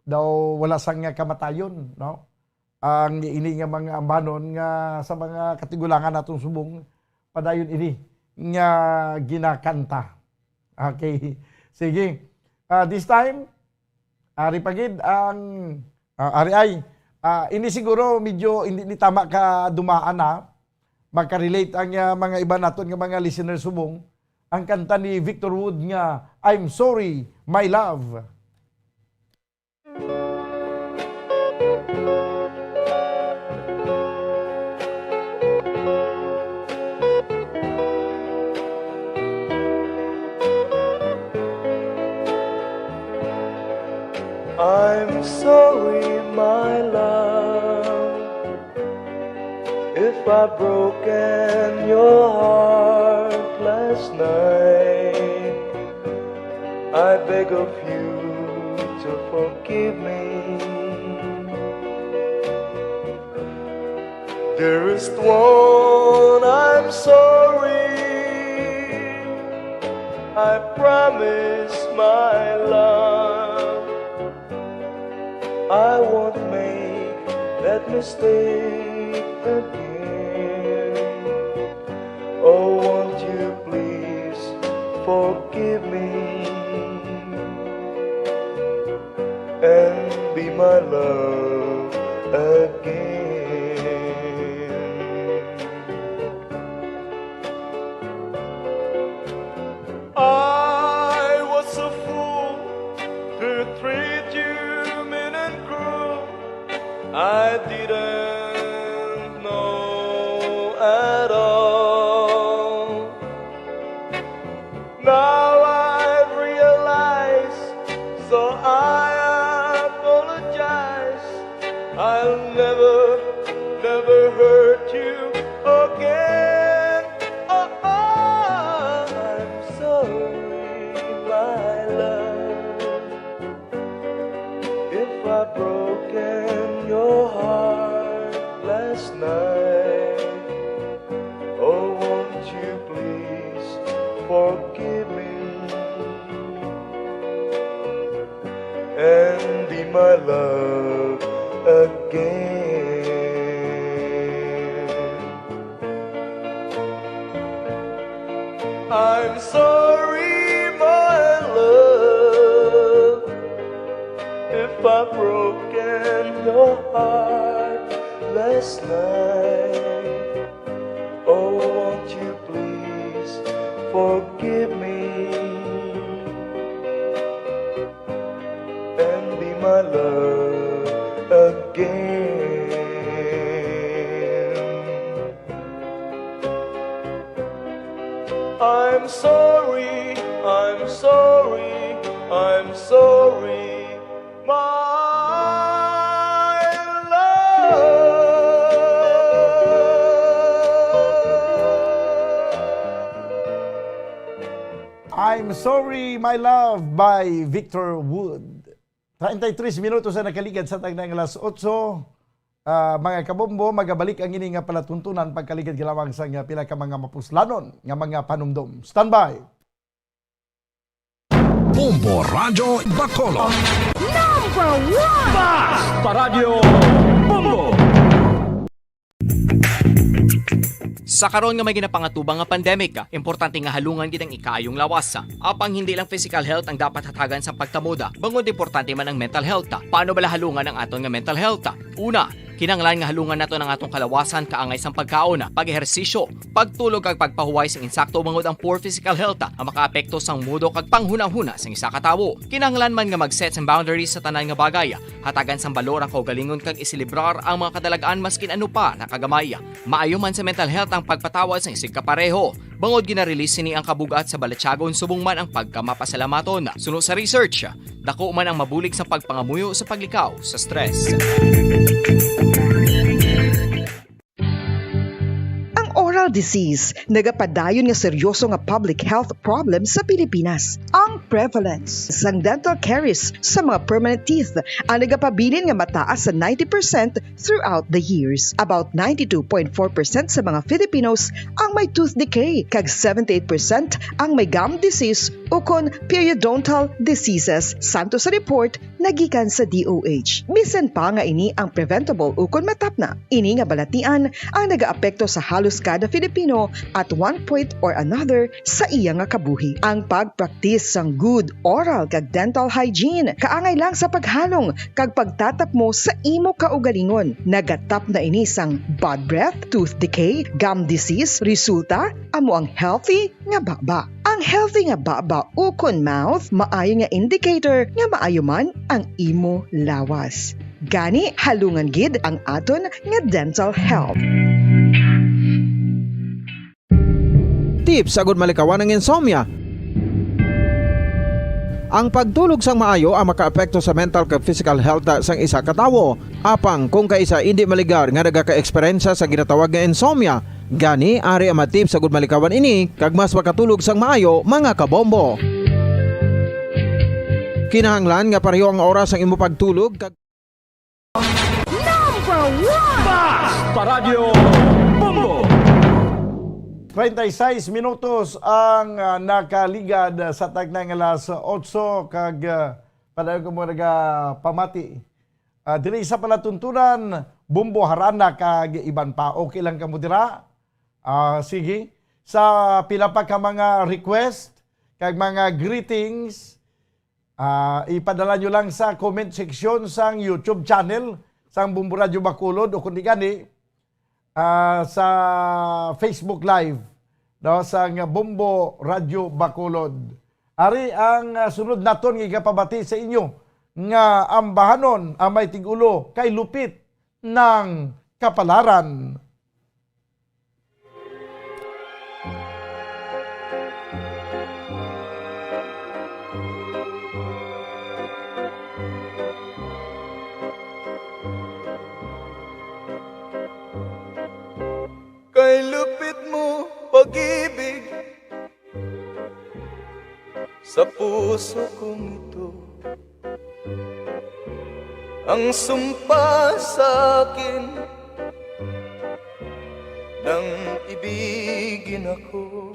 daw wala sang nga kamatayon, no. Ang ini nga mga ambahanon nga sa mga katigulangan natong subong padayon ini nga ginakanta. Okay. Sige. This time, ari pagid ang ari ay ini siguro medyo hindi ni tama ka dumaan na magka-relate ang mga iba naton nga mga listeners subong ang kanta ni Victor Wood nga I'm Sorry My Love. I'm sorry, my love, if I've broken your heart last night. I beg of you to forgive me. Dearest one, I'm sorry. I promise, my love, I won't make that mistake again. Oh, won't you please forgive me and be my love again. I was a fool to treat you mean and cruel. I didn't know at all. Now I've realized, so I apologize. I'll never, never hurt you again. Oh, I'm sorry, my love, if I've broken your heart last night. Oh, won't you please forgive me and be my love again. I'm sorry, my love, if I've broken your heart last night. Oh, won't you please forgive me and be my love again. I'm sorry, I'm sorry, I'm sorry, my love. I'm Sorry My Love by Victor Wood. 33 minutos na nakaligad sa tagnang alas 8. mga kabombo, magabalik ang ini nga palatuntunan pagkaligid gilawang sa nga pila ka mga mapuslanon nga mga panumdom. Standby! Bombo Radyo Bacolod. Number 1! Basta Radio Bombo! Sa karon nga may ginapangatubang nga pandemic, importante nga halungan gid ang ikaayong lawas. Apang hindi lang physical health ang dapat hatagan sa pagtamuda, bangod importante man ang mental health. Paano bala halungan ang aton nga mental health? Una, kinahanglan nga halungan nato ang atong kalawasan kaangay sang pagkaon, pag-ehersisyo, pagtulog kag pagpahuway sang insakto bangod ang poor physical health ang makaapekto sang mudo kag panghunahuna sang isa ka tawo. Kinahanglan man nga mag-set sang boundaries sa tanan nga bagay, hatagan sang balor ang kaugalingon kag isilibrar ang mga kadalagaan maskin ano pa nakagamay. Maayo man sa mental health ang pagpatawad sang isig kapareho. Bangod gina-release ni ang kabugat sa balatsagon subong man ang pagkamapasalamaton. Suno sa research, dako man ang mabulig sa pagpangamuyo sa paglikaw sa stress. Oral disease, nagapadayon nga seryoso nga public health problem sa Pilipinas. Ang prevalence sang dental caries sa mga permanent teeth ang nagapabilin nga mataas sa 90% throughout the years. About 92.4% sa mga Filipinos ang may tooth decay, kag 78% ang may gum disease o kon periodontal diseases, santo sa report nagikan sa DOH. Bisan pa nga ini ang preventable o kon matapna. Ini nga balatian ang nagaapekto sa halos kada Filipino at one point or another sa iya nga kabuhi. Ang pagpraktis sang good oral kag dental hygiene kaangay lang sa paghalong kag pagtatap mo sa imo kaugalingon. Nagatap na ini sang bad breath, tooth decay, gum disease, resulta amo ang healthy nga baba. Ang healthy nga baba ukon mouth maayo nga indicator nga maayo man ang imo lawas. Gani halungan gid ang aton nga dental health. Tips agud malikawan ng insomnia. Ang pagtulog sang maayo ang makaapekto sa mental kag physical health sang isa ka tawo. Apang kung kaisa hindi maligar nga nagaka-eksperyensya sa ginatawag nga insomnia, gani ari ang tips agud malikawan ini kag mas makatulog sang maayo mga kabombo. Kinahanglan nga pareho ang oras ang imo pagtulog kag Number 1! Basta Radio Bombo! 36 minutos ang nakaligad sa tagnang alas 8 kag padayon ko mo pamati. Diri sa palatuntunan, Bombo Harana kag iban pa. Okay lang ka mo dira? Sige. Sa pila pa ka mga request kag mga greetings, ipadala nyo lang sa comment section sang YouTube channel sang Bombo Radio Bacolod o kundi gani sa Facebook Live no, sa Bombo Radio Bacolod. Ari ang sunod naton nga pabati sa inyo nga ambahanon ang may tigulo kay lupit ng kapalaran. Kay lupit mo pag-ibig sa puso kong ito, ang sumpa sa akin nang ibigin ako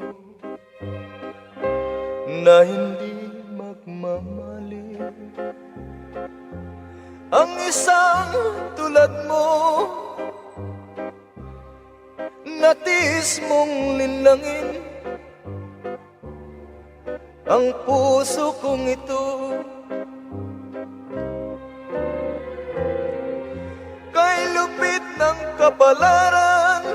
na hindi magmamali. Ang isang tulad mo natiis mong linlangin ang puso kong ito. Kay lupit ng kapalaran,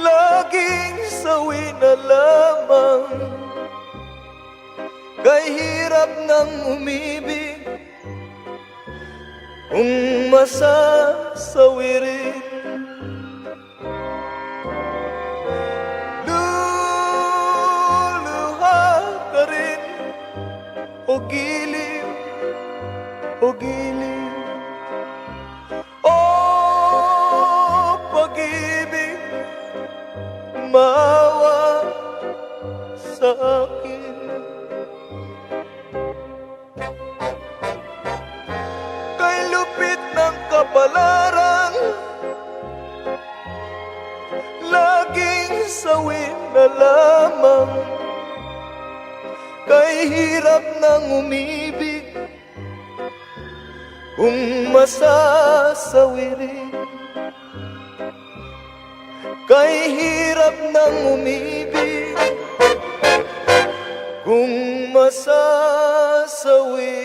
laging sawi na lamang. Kay hirap ng umibig, kung masasawi rin. O giliw, o giliw, o pag-ibig, maawa sa akin. Kay lupit ng kapalarang laging sawin na lamang. Kay hirap nang umibig kung masasawirin. Kay hirap nang umibig kung masasawirin.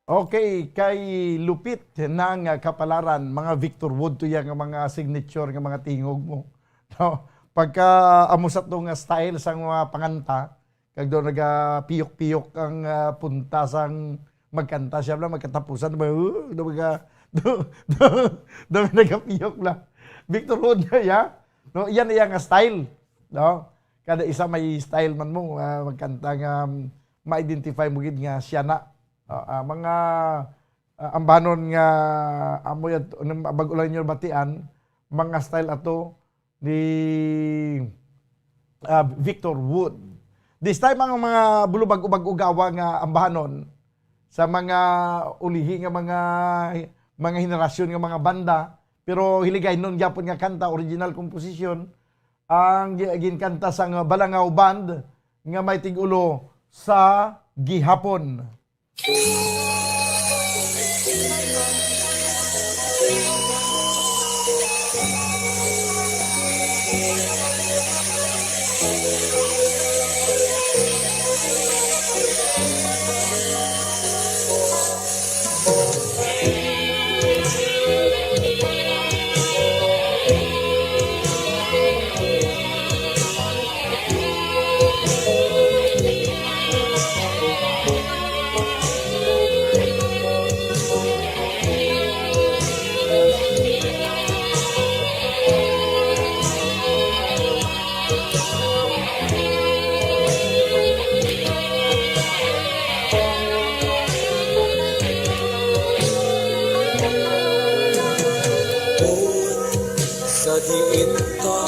Okay, kay lupit ng kapalaran, mga Victor Wood to yang mga signature ng mga tingog mo. No? Pagka amusat ng style sa mga panganta, kag doon nagapiyok-piyok ang punta sang magkanta siya lang, magkatapusan, doon nagapiyok lang. Victor Wood ya, no? Yan iyang style. No? Kada isa may style man mo, magkanta nga ma-identify mo gid nga siya na. Mga ambanon nga amoy at bagulan nyo batian, mga style ato ni Victor Wood. This time ang mga bulubag-ubag-ugawa nga ambanon sa mga ulihi nga mga henerasyon nga mga banda, pero hiligay nun gyapon nga kanta, original composition ang ginkanta sa Balangaw Band nga may tigulo sa gihapon. Sa diin ka,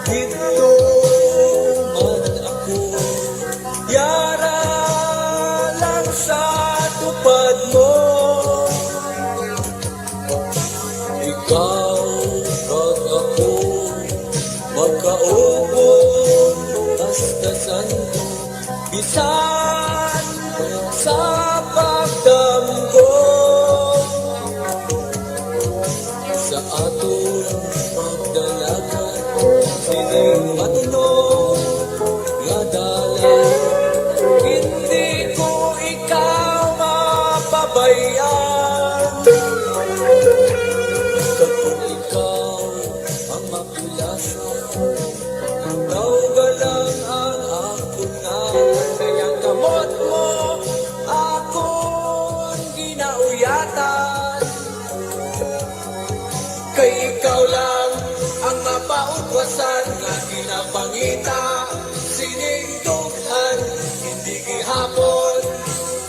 dito man ako, yara lang sa tupad mo. Ikaw pag ako magkaubon, tastasan mo, bisan sa pagdamgo. Sa aton pagdalagan, sining matino nga dalan, hindi ko ikaw mapabayaan. Kapag ikaw ang mapilasan, naugalang ang ako na, kayang kamot mo akong ginauyatan. Kay ikaw lang ang mapautwasan nga ginapangita, siningdughan, hindi gihapon,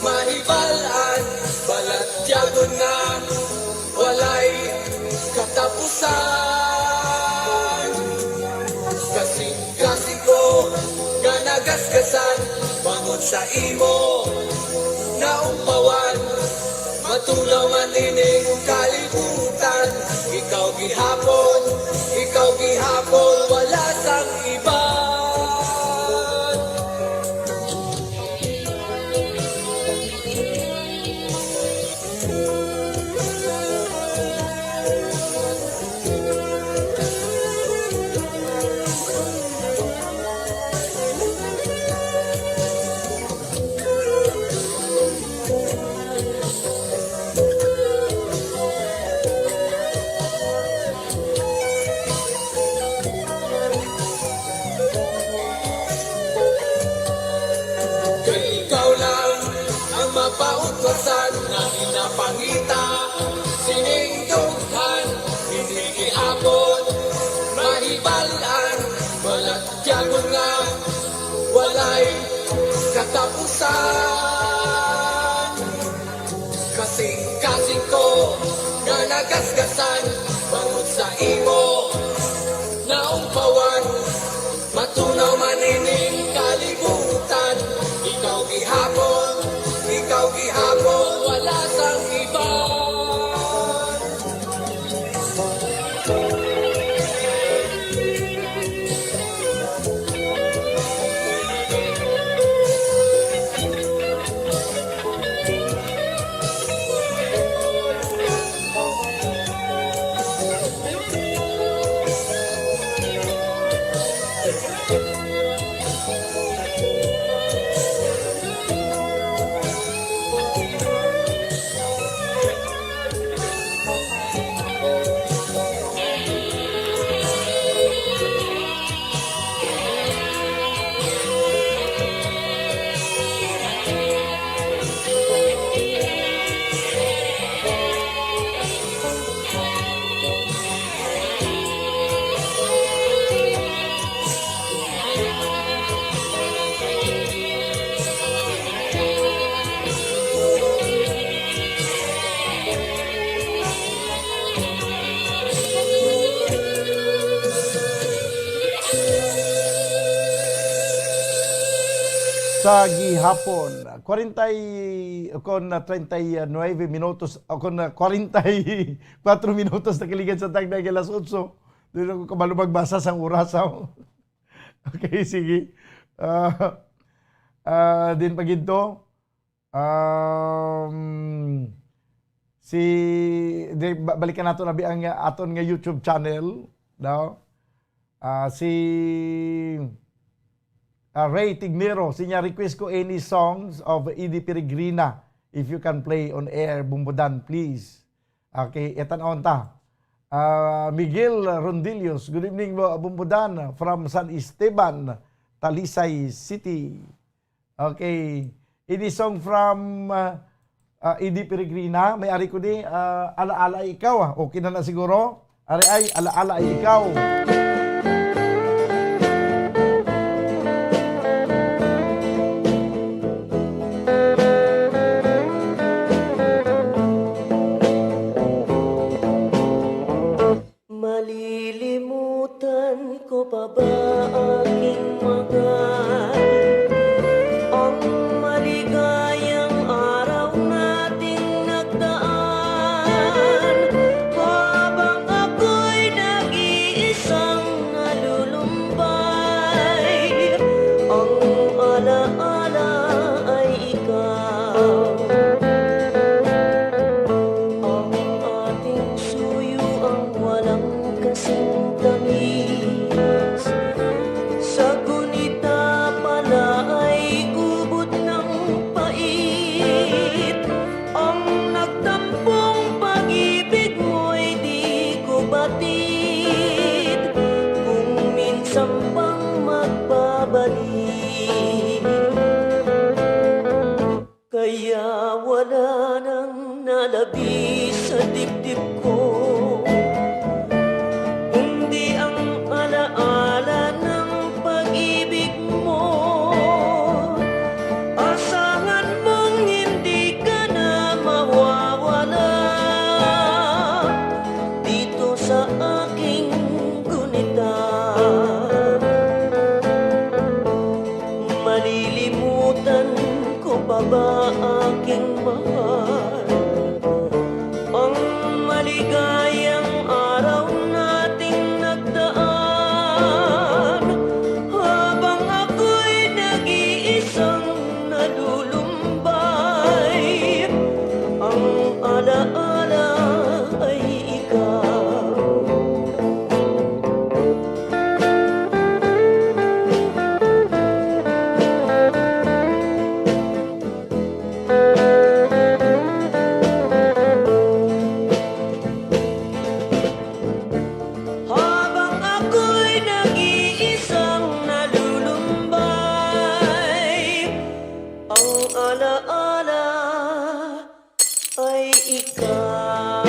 mahibalan, balat tiyagon na, walay katapusan. Kasing-kasing ko, nga nagasgasan, bangon sa imo, naumpawan, matulaw man ining kalibutan. Ikaw gihapon, wala sang iba. Pautwasan na inapangita, siningdughan, hindi gihapon, mahibalan, walat tiyagon nga, walay katapusan. Kasing-kasing ko, nga nagasgasan, bangod sa imo, naumpawan, Sa gihapon, 39 minutos, 44 minutos na kiligan sa tagdag alas 8. Doon ako kabalo magbasa sa oras. Okay, sige. Din paginto, balikan nato na ang aton nga YouTube channel. No? Si Ray Tignero, sinya request ko any songs of Edie Peregrina if you can play on air, Bumbudan, please. Okay, etan on ta. Miguel Rondillos, good evening Bumbudan from San Esteban, Talisay City. Okay, any song from Edie Peregrina, may ari ko di, Alaala Ikaw. Okay na siguro? Ari ay, Alaala Ikaw. Malilimutan ko pa ba aking mahal? Ang maligayang araw nating nagdaan, habang ako'y nag-iisang nalulumbay. Ang alaala ay ikaw, ang ating suyo ang walang kasing tamis. Sa gunita pala ay ubod ng pait. Ang nagtampong pag-ibig mo'y di ko batid, kung minsan pang magbabalik. Kaya wala nang nalabi sa dibdib ko, kundi ang alaala ng pag-ibig mo. Asahan mong hindi ka na mawawala dito sa aking gunita. Malilimutan ko pa ba aking mahal? Ang maligayang araw nating nagdaan, habang ako'y nag-iisang nalulumbay. Ang alaala ay ikaw. Habang ako'y nag-iisang nalulumbay, ang alaala ay ikaw.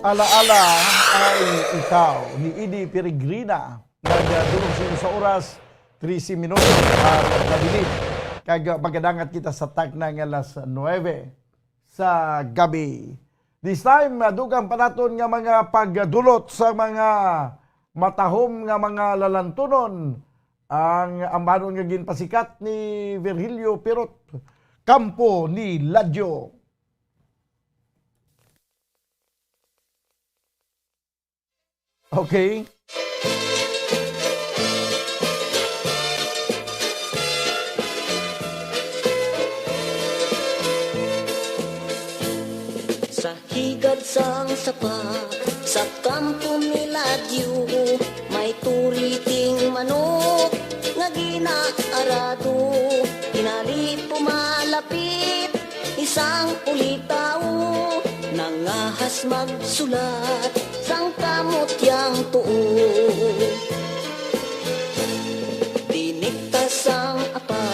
Alaala ay ikaw ni Edie Peregrina. Nagdulog siya sa oras 13 minutos at kabilit. Kag pagkadangat kita sa tag ng alas 9 sa gabi. This time, dugang panaton nga mga pagdulot sa mga matahom nga mga lalantunon ang ambanon nga ginpasikat ni Virgilio Pirot. Kampo ni Ladyo. Okay? Sa higad sang sapa, sa kampo nila Diyo, may turiting manok nga ginaarado. Kinali pumalapit, isang ulitaw, nangahas magsulat, sang kamot yang tuo. Dinikta sang apa,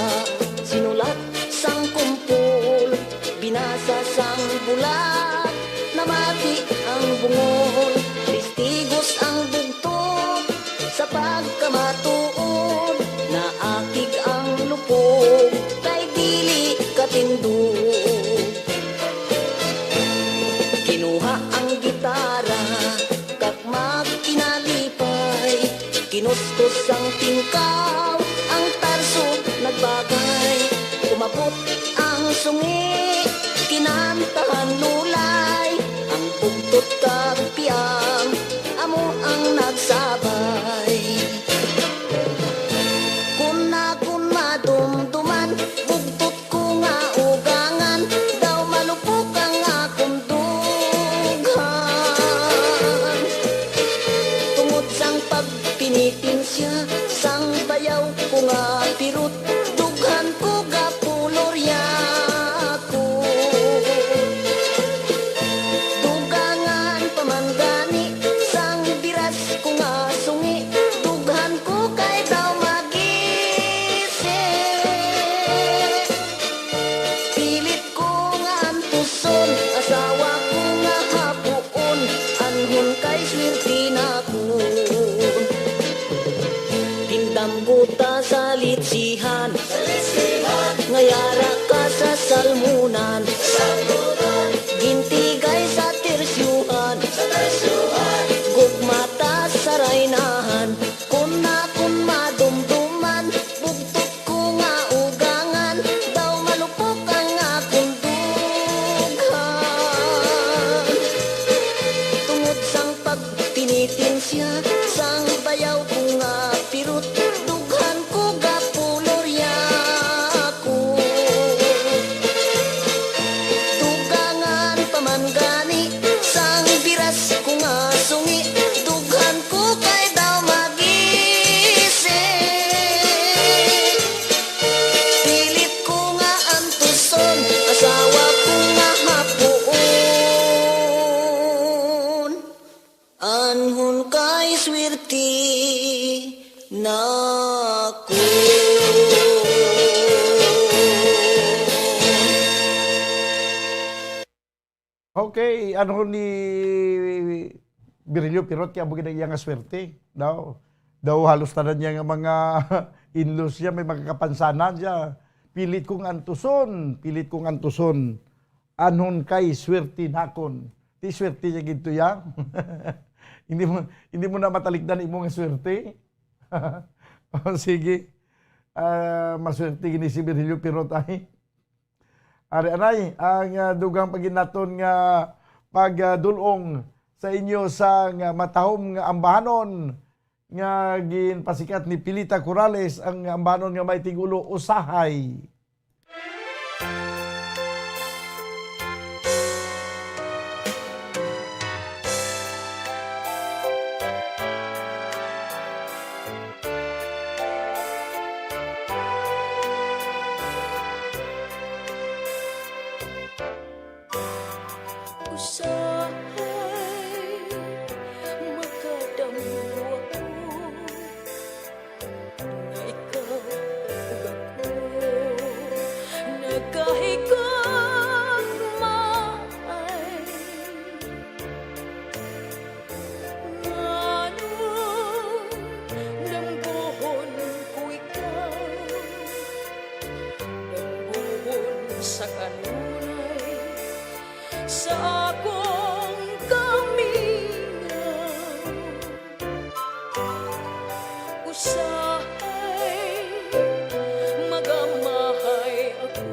sinulat sang kumpol, binasa sang bulat, namati ang bungol, testigos ang bugtog, sa pagkamatuod, naakig ang lupog, kay dili katindog. Kinuha ang gitara, kag magkinalipay, kinustos ang tingkaw, ang tarso nagbagay, kumapot ang sungi, kinantahan lulay, ang bugtot kag piyang, amo ang nagsabay. Kun madumduman, bugtot ko nga ugangan, daw malupok ang akong dughan. Tungod sang pagpinitin siya, sang bayaw ko nga pirut, dughan ko gapulorya ko. Dugangan pamanggani, sang biras ko nga sungi, dughan ko kay daw magisi. Pilit ko nga antuson, asawa ko nga hapuon, anhon kay swerte na ko. Tindam buta sa litsihan, ngayara ka sa salmunan, gintigay sa tersyuhan, gugmata sa raynahan, kun madumduman, bugtot ko nga ugangan, daw malupok ang akong dughan. Tungod sang pagpinitin siya, sang bayaw ko nga pirut, dughan ko gapulorya ko. Dugangan pamanggani, sang biras ko nga sungi, dughan ko kay daw magisi. Pilit ko nga antuson, asawa ko nga hapuon, anhon kay swerte na ko. Okay, ano ni Virilio Pirot kaya bugin ang iyang swerte. Daw halos tanan niya nga mga inlos niya, may mga kapansanan siya. Pilit kong antuson, anon kay swerte nakon. Ti swerte niya ginto ya. hindi mo na matalikdan imo nga swerte. O, sige. Maswerte gini si Virilio Pirot ay. Ari-aray, ang dugang paginaton nga pagdulong sa inyo sa matahom nga ambahanon nga ginpasikat ni Pilita Corrales, ang ambahanon nga may tigulo usahay. Usahay magkadamo ako, na ikaw ug ako nagkahigagmay. Ngano dambuhon ko ikaw, dambuhon sa kanunay, sa akong kamingaw. Usahay magamahay ako,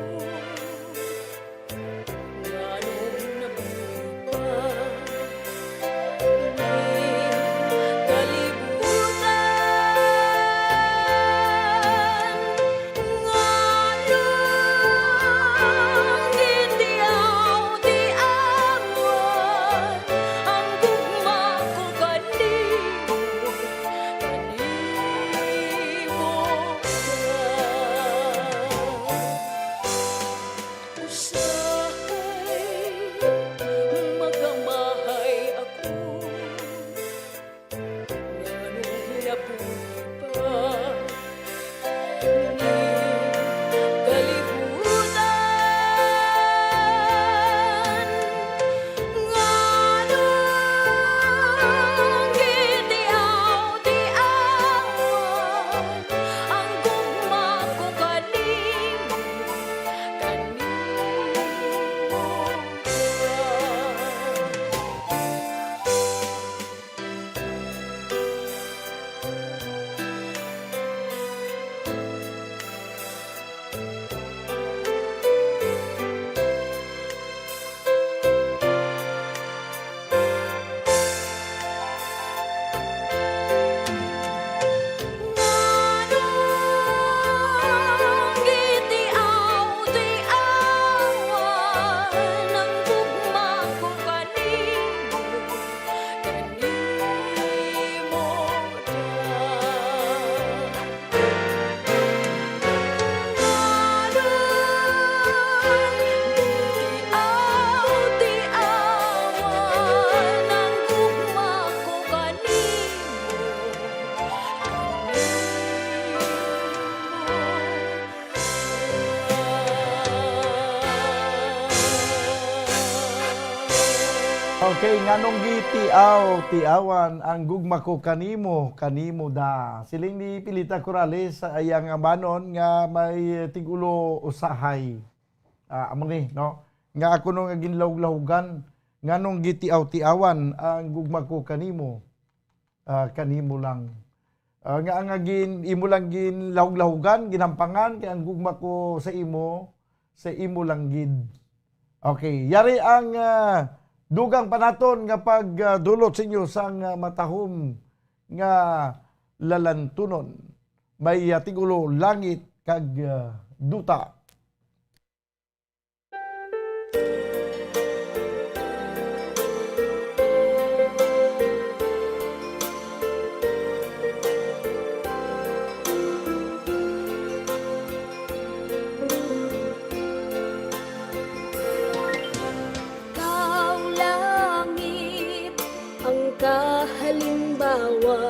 Okay, nganong tiawan ang gugma ko kanimo da. Siling ni Pilita Corrales ayang amanon nga may tigulo usahay. Amo ni, no? Nga ako nung ginlawlahugan, nganong tiawan ang gugma ko kanimo. Kanimo lang. Nga ang imo lang ginlawlahugan, ginampangan kay ang gugma ko sa imo lang gid. Okay, yari ang dugang panaton nga pagdulot sa inyo sang matahom nga lalantunon. May tigulo langit kag duta. Halimbawa,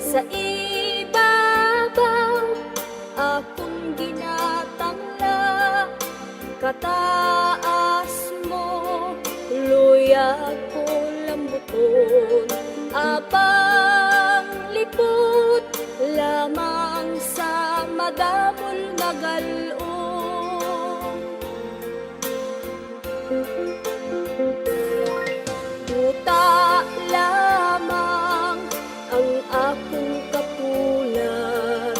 sa ibabaw akong ginatangla, kataas mo luyag ko lambuton, abang lipot lamang sa madamol na galong. Duta lamang ang akong kapulat,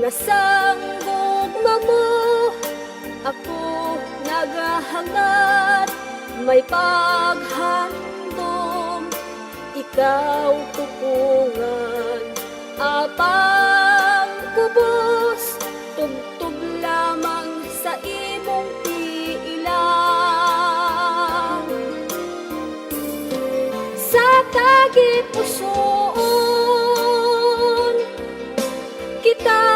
nasanggog mo ako naghahangat, may paghandom ikaw tupungan, abang kubos tugtog lamang sa imong piilang. Sa tagipusoon kita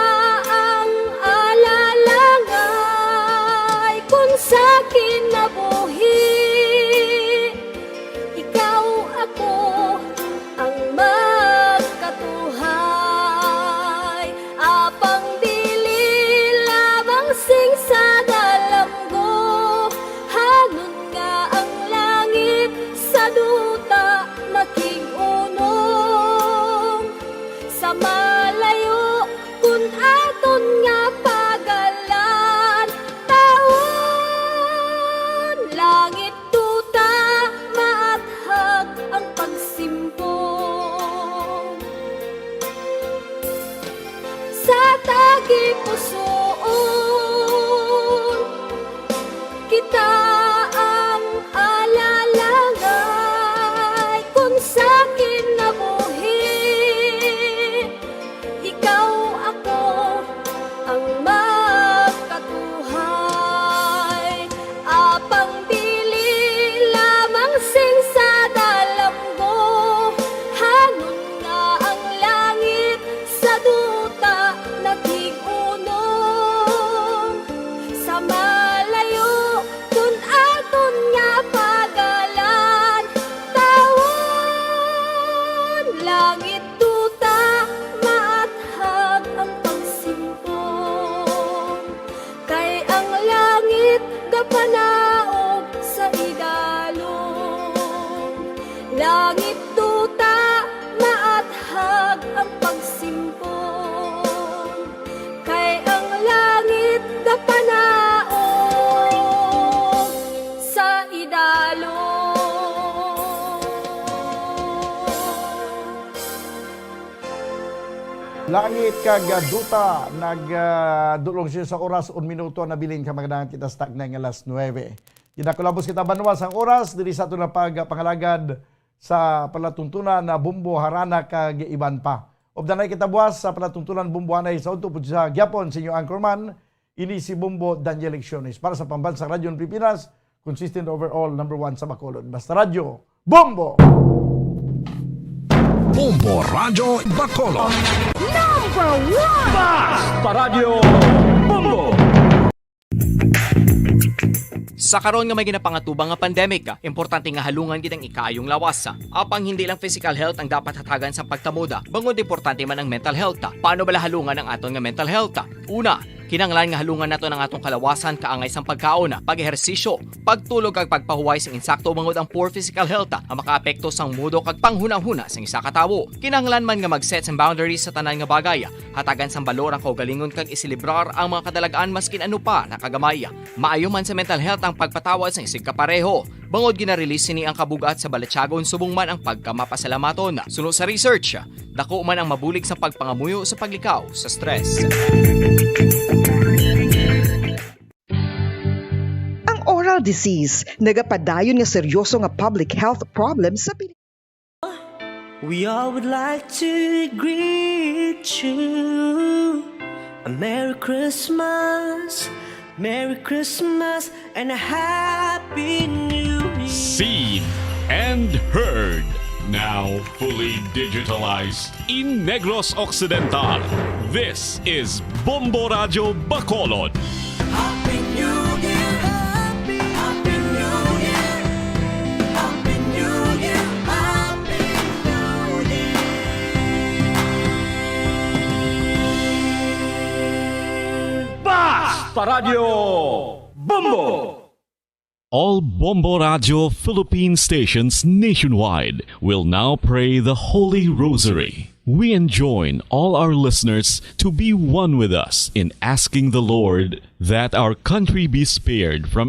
ang alalangay, kung sa kinabuhi ikaw ako ang magkatuhay, apang dili lamang sing sa dalamgo, hanon nga ang langit sa duta nakig-unong, sa malayo kun aton nga pagalan, taon langit duta maathag ang pagsimpong. Sa tagipusoon kita ang alalangay, kung sa kinabuhi ikaw ako ang magkatuhay, apang dili lamang sing sa dalamgo, hanon nga ang langit sa duta nakig-unong, sa malayo kun aton nga pagalan, tawon langit duta maathag ang pagsimpong, kay ang langit gapanaog sa idalong, langit duta maathag ang pagsimpong, kay ang langit gapanaog sa idalong. Langit kag duta nagdulong siya sa oras 1 minuto na bilin ka magdangan kita stag na ng alas 9. Ginakulabos kita banuwas ang oras diri sa ato na pagpangalagad sa palatuntunan na Bumbo Harana kag iban pa. Obdanay kita buwas sa palatuntunan Bumbo Hanay sa unto pud sa gyapon sa inyo anchorman ini si Bumbo Daniel Lecciones para sa Pambansang Radyo Pilipinas, consistent overall number 1 sa Bacolod. Basta Radyo Bumbo. Bumbo Radyo Bacolod. Number 1! Basta Radyo Bumbo. Sa karon nga may ginapangatubang nga pandemic, importante nga halungan gid ang ikaayong lawas. Apang hindi lang physical health ang dapat hatagan sa pagtamuda, bangod importante man ang mental health. Paano bala halungan ang aton nga mental health? Una, Kinanglan nga halungan nato ng atong kalawasan kaangay sang pagkaon, pag-ehersisyo, pagtulog kag pagpahuway sang insakto bangod ang poor physical health ang makaapekto sang mudo kag panghunahuna sang isa ka tawo. Kinanglan man nga mag-set sang boundaries sa tanan nga bagay, hatagan sang balor ang kaugalingon kag isilibrar ang mga kadalagaan maskin ano pa nakagamay. Maayo man sa mental health ang pagpatawad sang isig kapareho. Bangod gina-release ni ang kabugat sa Balatyagon subong man ang pagkamapasalamaton. Suno sa research, dako man ang mabulig sa pagpangamuyo sa paglikaw sa stress. Ang oral disease nagapadayon nga seryoso nga public health problem sa Pilipinas. We all would like to greet you. A Merry Christmas, Merry Christmas, and a Happy New Year. Seen and heard. Now fully digitalized in Negros Occidental. This is Bombo Radio Bacolod. Happy New Year, Happy New Year, Happy New Year, Happy New Year. Basta Radio Bombo! All Bombo Radio Philippine stations nationwide will now pray the Holy Rosary. We enjoin all our listeners to be one with us in asking the Lord that our country be spared from